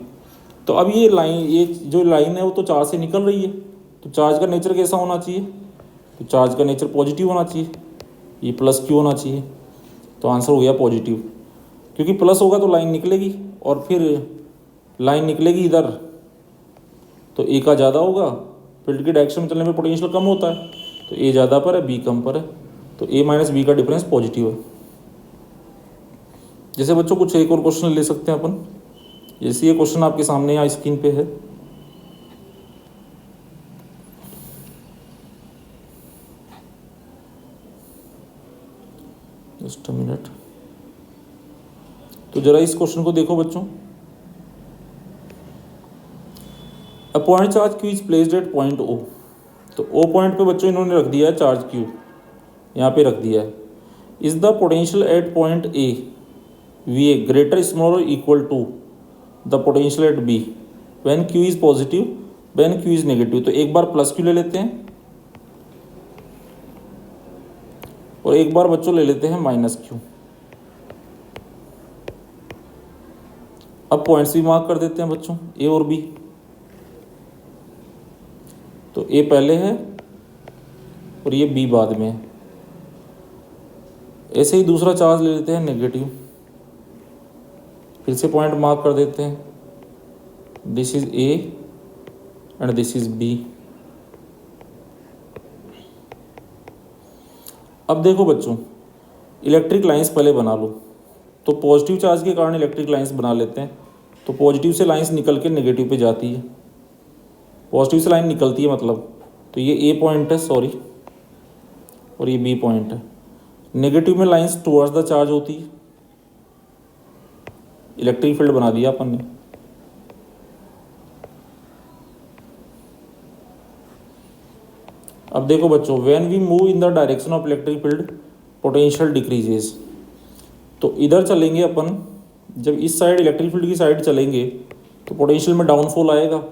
तो अब ये जो लाइन है वो तो चार्ज से निकल रही है. तो चार्ज का नेचर कैसा होना चाहिए, तो चार्ज का नेचर पॉजिटिव होना चाहिए, ये प्लस क्यू होना चाहिए. तो आंसर हो गया पॉजिटिव, क्योंकि प्लस होगा तो लाइन निकलेगी और फिर लाइन निकलेगी इधर तो ए का ज़्यादा होगा. फील्ड की डायरेक्शन में चलने में पोटेंशियल कम होता है तो ए ज़्यादा पर है बी कम पर है. तो ए माइनस बी का डिफरेंस पॉजिटिव है. जैसे बच्चों कुछ एक और क्वेश्चन ले सकते हैं अपन. जैसे ये क्वेश्चन आपके सामने यहाँ स्क्रीन पे है. Just a minute. तो जरा इस क्वेश्चन को देखो बच्चों. A point charge Q is placed at point O. तो ओ पॉइंट पे बच्चों इन्होंने रख दिया है चार्ज क्यू, यहाँ पे रख दिया है. Is the potential at point A V A greater smaller equal to the potential at B when Q is positive when Q is negative. तो एक बार प्लस क्यू ले लेते हैं और एक बार बच्चों ले लेते हैं माइनस क्यू. अब पॉइंट्स भी मार्क कर देते हैं बच्चों, ए और बी. तो ए पहले है और ये बी बाद में है. ऐसे ही दूसरा चार्ज ले लेते हैं नेगेटिव, फिर से पॉइंट मार्क कर देते हैं. This is A and this is B. अब देखो बच्चों, इलेक्ट्रिक लाइंस पहले बना लो. तो पॉजिटिव चार्ज के कारण इलेक्ट्रिक लाइंस बना लेते हैं. तो पॉजिटिव से लाइंस निकल के नेगेटिव पे जाती है, पॉजिटिव से लाइन निकलती है मतलब. तो ये ए पॉइंट है सॉरी और ये बी पॉइंट है. नेगेटिव में लाइंस टुवर्ड्स द चार्ज होती है. इलेक्ट्रिक फील्ड बना दिया अपन ने. अब देखो बच्चों, when we move in the direction of electric field potential decreases. तो इधर चलेंगे अपन, जब इस साइड इलेक्ट्रिक फील्ड की साइड चलेंगे तो पोटेंशियल में डाउनफॉल आएगा.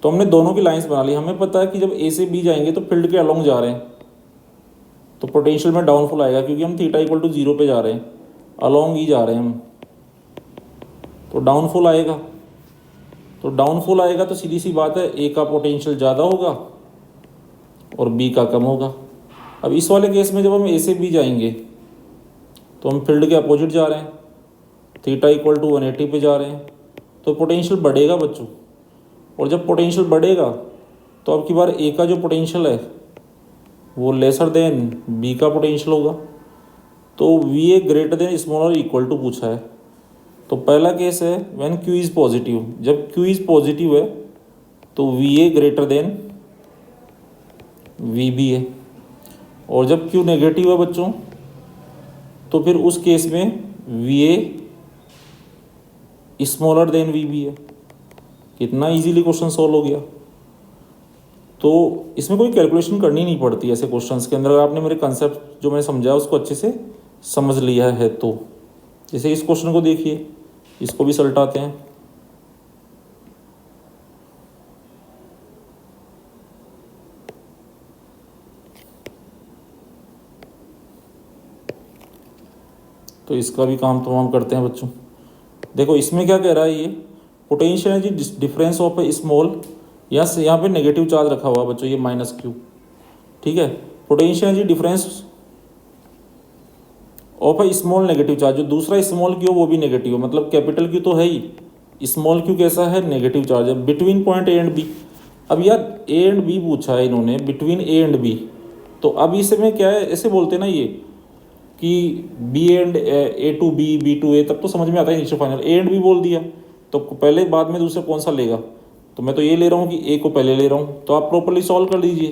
तो हमने दोनों की लाइंस बना ली. हमें पता है कि जब ए से बी जाएंगे तो फील्ड के अलोंग जा रहे हैं तो पोटेंशियल में डाउनफॉल आएगा, क्योंकि हम थीटा इक्वल टू 0 पे जा रहे हैं, अलोंग ही जा रहे हैं हम. तो डाउनफॉल आएगा. तो डाउनफॉल आएगा तो सीधी सी बात है ए का पोटेंशियल ज़्यादा होगा और बी का कम होगा. अब इस वाले केस में जब हम ए से बी जाएंगे तो हम फील्ड के अपोजिट जा रहे हैं, थीटा इक्वल टू 180 पे जा रहे हैं. तो पोटेंशियल बढ़ेगा बच्चों. और जब पोटेंशियल बढ़ेगा तो अब की बार ए का जो पोटेंशियल है वो लेसर देन बी का पोटेंशियल होगा. तो V A greater than smaller equal to पूछा है. तो पहला केस है व्हेन क्यू इज़ पॉजिटिव. जब क्यू इज़ पॉजिटिव है तो V A greater than V B है। और जब क्यू नेगेटिव है बच्चों तो फिर उस केस में V A smaller than V B है। कितना इजीली क्वेश्चन सॉल्व हो गया। तो इसमें कोई कैलकुलेशन करनी नहीं पड़ती ऐसे क्वेश्चंस के अंदर, अगर आपने मेरे कंसेप्ट जो मैंने समझाया उसको अच्छे से समझ लिया है तो। जैसे इस क्वेश्चन को देखिए, इसको भी सलटाते हैं। तो इसका भी काम तमाम करते हैं बच्चों। देखो इसमें क्या कह रहा है, ये potential energy difference of A small, यहाँ पे नेगेटिव चार्ज रखा हुआ बच्चों, ये माइनस क्यू, ठीक है। Potential energy difference of A small negative charge, जो दूसरा स्मॉल क्यू वो भी नेगेटिव है, मतलब कैपिटल क्यू तो है ही, स्मॉल क्यू कैसा है, नेगेटिव चार्ज है, between point A and B. अब यार ए एंड बी पूछा है इन्होंने, बिटवीन ए एंड बी, तो अब इसमें क्या है, ऐसे बोलते हैं ना ये कि B and A to B, B to A, तब तो समझ में आता है initial final. A and B बोल दिया तो पहले बाद में दूसरा कौन सा लेगा, तो मैं तो ये ले रहा हूँ कि ए को पहले ले रहा हूँ, तो आप प्रॉपर्ली सॉल्व कर लीजिए,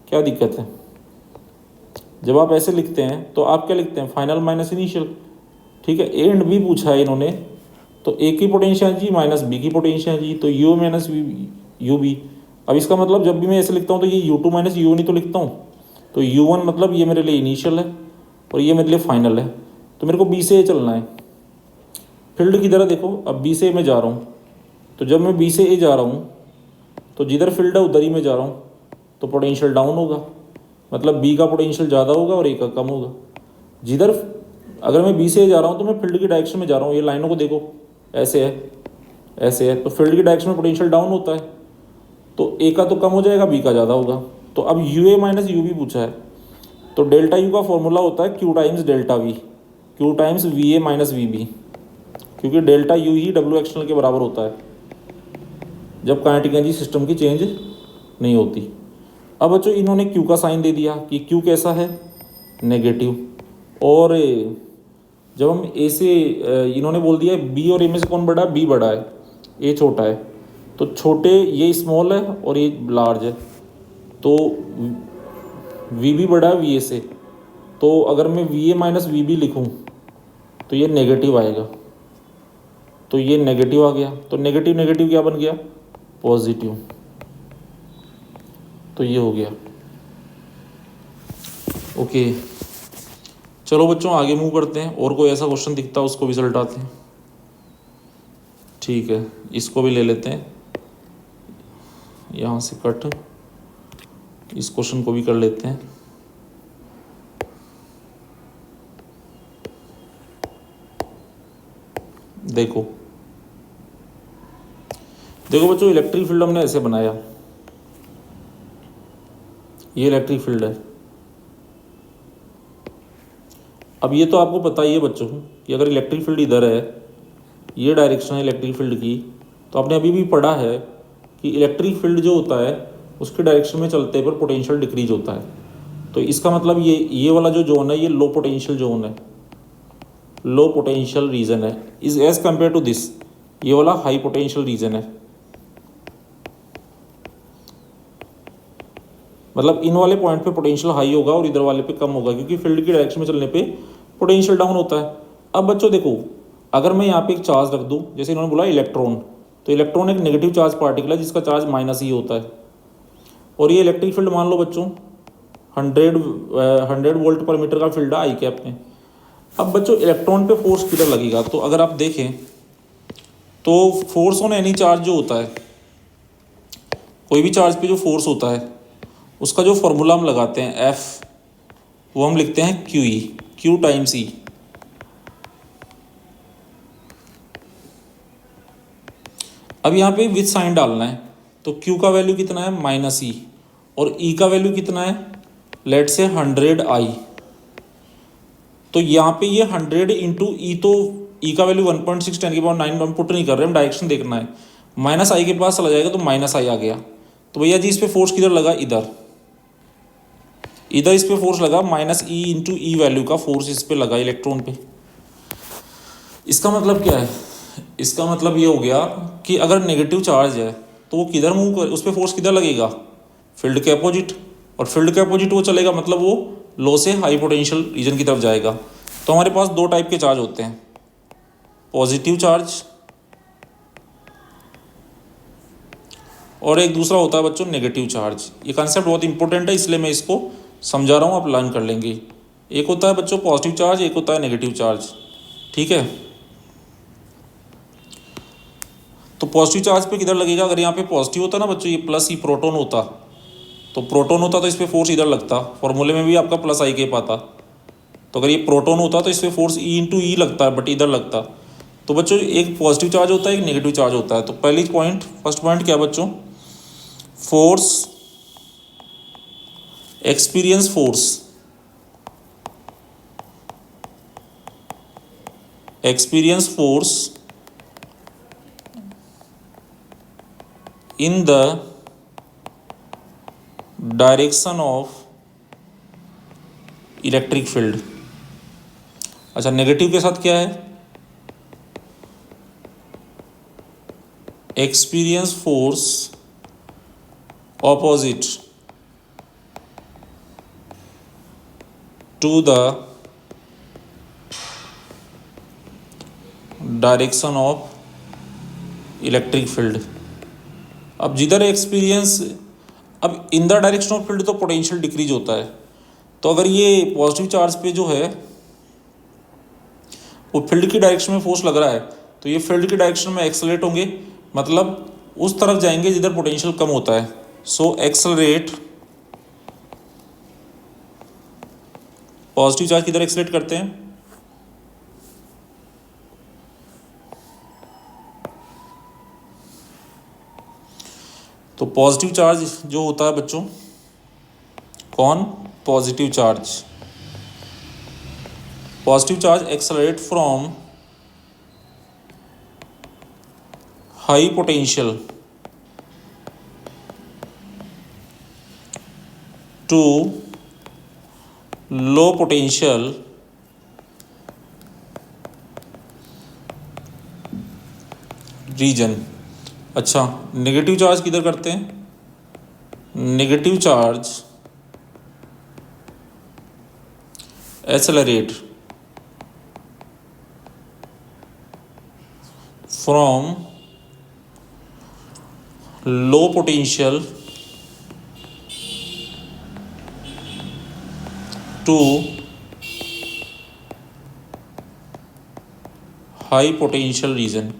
क्या दिक्कत है। जब आप ऐसे लिखते हैं तो आप क्या लिखते हैं, फाइनल माइनस इनिशियल, ठीक है। ए एंड बी पूछा है इन्होंने, तो ए की पोटेंशियल जी माइनस बी की पोटेंशियल जी, तो यू माइनस यू बी। अब इसका मतलब जब भी मैं ऐसे लिखता हूँ तो ये यू टू माइनस यू नहीं तो लिखता हूँ, तो यू वन मतलब ये मेरे लिए इनिशियल है और ये मेरे लिए फाइनल है। तो मेरे को बी से ए चलना है। फील्ड की तरह देखो, अब बी से ए में जा रहा हूँ, तो जब मैं बी से ए जा रहा हूँ तो जिधर फील्ड है उधर ही मैं जा रहा हूँ, तो पोटेंशियल डाउन होगा, मतलब बी का पोटेंशियल ज़्यादा होगा और ए का कम होगा। जिधर अगर मैं बी से ए जा रहा हूँ तो मैं फील्ड की डायरेक्शन में जा रहा हूँ, ये लाइनों को देखो ऐसे है ऐसे है, तो फील्ड की डायरेक्शन में पोटेंशियल डाउन होता है, तो ए का तो कम हो जाएगा, बी का ज़्यादा होगा। तो अब U A minus U B पूछा है, तो डेल्टा यू का फॉर्मूला होता है Q times delta V, Q times V A minus V B, क्योंकि डेल्टा यू ही डब्ल्यू एक्सटर्नल के बराबर होता है जब काइनेटिक एनर्जी सिस्टम की चेंज नहीं होती। अब बच्चों इन्होंने क्यू का साइन दे दिया कि क्यू कैसा है, नेगेटिव, और जब हम ए से इन्होंने बोल दिया बी और ए में से कौन बड़ा है, बी बड़ा है, ए छोटा है, तो छोटे ये स्मॉल है और ये लार्ज है, तो वी बी बड़ा है वी ए से, तो अगर मैं V A minus V B लिखूँ तो ये नेगेटिव आएगा, तो ये नेगेटिव आ गया, तो नेगेटिव नेगेटिव क्या बन गया, पॉजिटिव, तो ये हो गया। ओके चलो बच्चों आगे मूव करते हैं, और कोई ऐसा क्वेश्चन दिखता है उसको भी सलटाते हैं। ठीक है, इसको भी ले लेते हैं, यहाँ से कट, इस क्वेश्चन को भी कर लेते हैं। देखो देखो बच्चों, इलेक्ट्रिक फील्ड हमने ऐसे बनाया, ये इलेक्ट्रिक फील्ड है। अब ये तो आपको पता ही है बच्चों कि अगर इलेक्ट्रिक फील्ड इधर है, ये डायरेक्शन है इलेक्ट्रिक फील्ड की, तो आपने अभी भी पढ़ा है कि इलेक्ट्रिक फील्ड जो होता है उसके डायरेक्शन में चलते पर पोटेंशियल डिक्रीज होता है। तो इसका मतलब ये वाला जो जोन है ये लो पोटेंशियल जोन है, लो पोटेंशियल रीजन है, is as compare to this, ये वाला हाई पोटेंशियल रीजन है। मतलब इन वाले पॉइंट पे पोटेंशियल हाई होगा और इधर वाले पे कम होगा, क्योंकि फील्ड की डायरेक्शन में चलने पे पोटेंशियल डाउन होता है। अब बच्चों देखो, अगर मैं यहाँ पे एक चार्ज रख दूँ, जैसे इन्होंने बोला इलेक्ट्रॉन, तो इलेक्ट्रॉन एक नेगेटिव चार्ज पार्टिकल है जिसका चार्ज माइनस ही होता है, और ये इलेक्ट्रिक फील्ड मान लो बच्चों 100 वोल्ट पर मीटर का फील्ड है आई कैप में। अब बच्चों इलेक्ट्रॉन पे फोर्स किधर लगेगा, तो अगर आप देखें तो फोर्स ऑन एनी चार्ज जो होता है, कोई भी चार्ज पे जो फोर्स होता है उसका जो फॉर्मूला हम लगाते हैं एफ, वो हम लिखते हैं क्यू ई, क्यू टाइम्स ई। अब यहाँ पे विथ साइन डालना है, तो क्यू का वैल्यू कितना है माइनस ई, और ई का वैल्यू कितना है, लेट से 100 आई। तो यहाँ पे ये 100 इंटू ई, तो ई का वैल्यू 1.6 10 की पावर 9 हम पुट नहीं कर रहे, हम डायरेक्शन देखना है, माइनस आई के पास चला जाएगा तो माइनस आई आ गया। तो भैया जी इस पे फोर्स किधर लगा, इधर इस पे फोर्स लगा, माइनस ई इंटू ई वैल्यू का फोर्स इस पे लगा इलेक्ट्रॉन पे। इसका मतलब क्या है, इसका मतलब ये हो गया कि अगर नेगेटिव चार्ज है तो वो किधर मूव कर, उस पर फोर्स किधर लगेगा, फील्ड के अपोजिट, और फील्ड के अपोजिट वो चलेगा मतलब वो लो से हाई पोटेंशियल रीजन की तरफ जाएगा। तो हमारे पास दो टाइप के चार्ज होते हैं, पॉजिटिव चार्ज और एक दूसरा होता है बच्चों नेगेटिव चार्ज। ये कंसेप्ट बहुत इंपॉर्टेंट है, इसलिए मैं इसको समझा रहा हूँ, आप लर्न कर लेंगे। एक होता है बच्चों पॉजिटिव चार्ज, एक होता है नेगेटिव चार्ज, ठीक है। तो पॉजिटिव चार्ज पे किधर लगेगा, अगर यहाँ पे पॉजिटिव होता ना बच्चों, ये प्लस ई प्रोटॉन होता, तो प्रोटॉन होता तो इस पर फोर्स इधर लगता, फॉर्मूले में भी आपका प्लस आई के पाता। तो अगर ये प्रोटॉन होता तो इस पर फोर्स ई इंटू ई लगता है, बट इधर लगता। तो बच्चों एक पॉजिटिव चार्ज होता है, एक नेगेटिव चार्ज होता है। तो पहली पॉइंट, फर्स्ट पॉइंट क्या बच्चों, force, experience force, experience force in the direction of electric field. अच्छा, नेगेटिव के साथ क्या है, experience force opposite to the direction of electric field. अब जिधर एक्सपीरियंस, अब in the direction of field तो पोटेंशियल डिक्रीज होता है। तो अगर ये पॉजिटिव चार्ज पे जो है वो फील्ड की डायरेक्शन में फोर्स लग रहा है, तो ये फील्ड की डायरेक्शन में एक्सेलरेट होंगे, मतलब उस तरफ जाएंगे जिधर पोटेंशियल कम होता है। सो एक्सेलरेट, पॉजिटिव चार्ज किधर एक्सेलरेट करते हैं, तो पॉजिटिव चार्ज जो होता है बच्चों, कौन, positive charge, positive charge accelerate from high potential to low potential region. अच्छा, नेगेटिव चार्ज किधर करते हैं, negative charge accelerate from low potential to high potential region.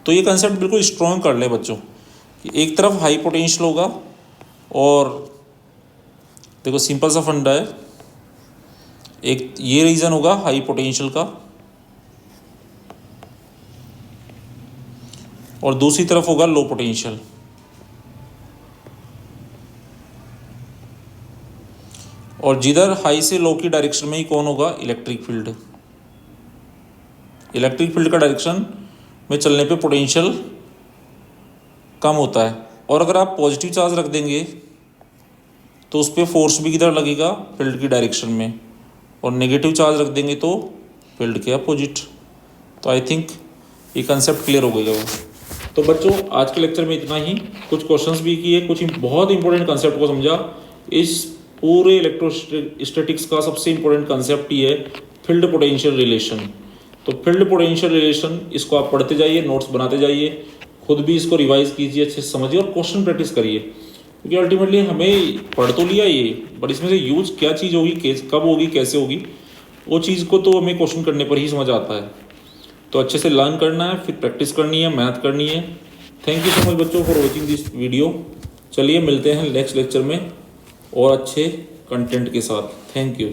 तो ये कंसेप्ट बिल्कुल स्ट्रॉन्ग कर ले बच्चों कि एक तरफ हाई पोटेंशियल होगा, और देखो सिंपल सा फंडा है, एक ये रीजन होगा हाई पोटेंशियल का, और दूसरी तरफ होगा लो पोटेंशियल। और जिधर हाई से लो की डायरेक्शन में ही कौन होगा, इलेक्ट्रिक फील्ड। इलेक्ट्रिक फील्ड का डायरेक्शन में चलने पे पोटेंशियल कम होता है। और अगर आप पॉजिटिव चार्ज रख देंगे तो उस पर फोर्स भी किधर लगेगा, फील्ड की डायरेक्शन में, और नेगेटिव चार्ज रख देंगे तो फील्ड के अपोजिट। तो आई थिंक ये कंसेप्ट क्लियर हो गया। तो बच्चों आज के लेक्चर में इतना ही, कुछ क्वेश्चंस भी किए, कुछ बहुत इंपॉर्टेंट कंसेप्ट को समझा। इस पूरे इलेक्ट्रोस्टैटिक्स का सबसे इंपॉर्टेंट कंसेप्ट ये है फील्ड पोटेंशियल रिलेशन। तो फील्ड पोटेंशियल रिलेशन इसको आप पढ़ते जाइए, नोट्स बनाते जाइए, खुद भी इसको रिवाइज कीजिए, अच्छे से समझिए और क्वेश्चन प्रैक्टिस करिए, क्योंकि अल्टीमेटली हमें पढ़ तो लिया ये, बट इसमें से यूज क्या चीज़ होगी, कब होगी, कैसे होगी, वो चीज़ को तो हमें क्वेश्चन करने पर ही समझ आता है। तो अच्छे से लर्न करना है, फिर प्रैक्टिस करनी है, मैथ करनी है। थैंक यू सो मच बच्चों फॉर वॉचिंग दिस वीडियो। चलिए मिलते हैं नेक्स्ट लेक्चर में और अच्छे कंटेंट के साथ। Thank you.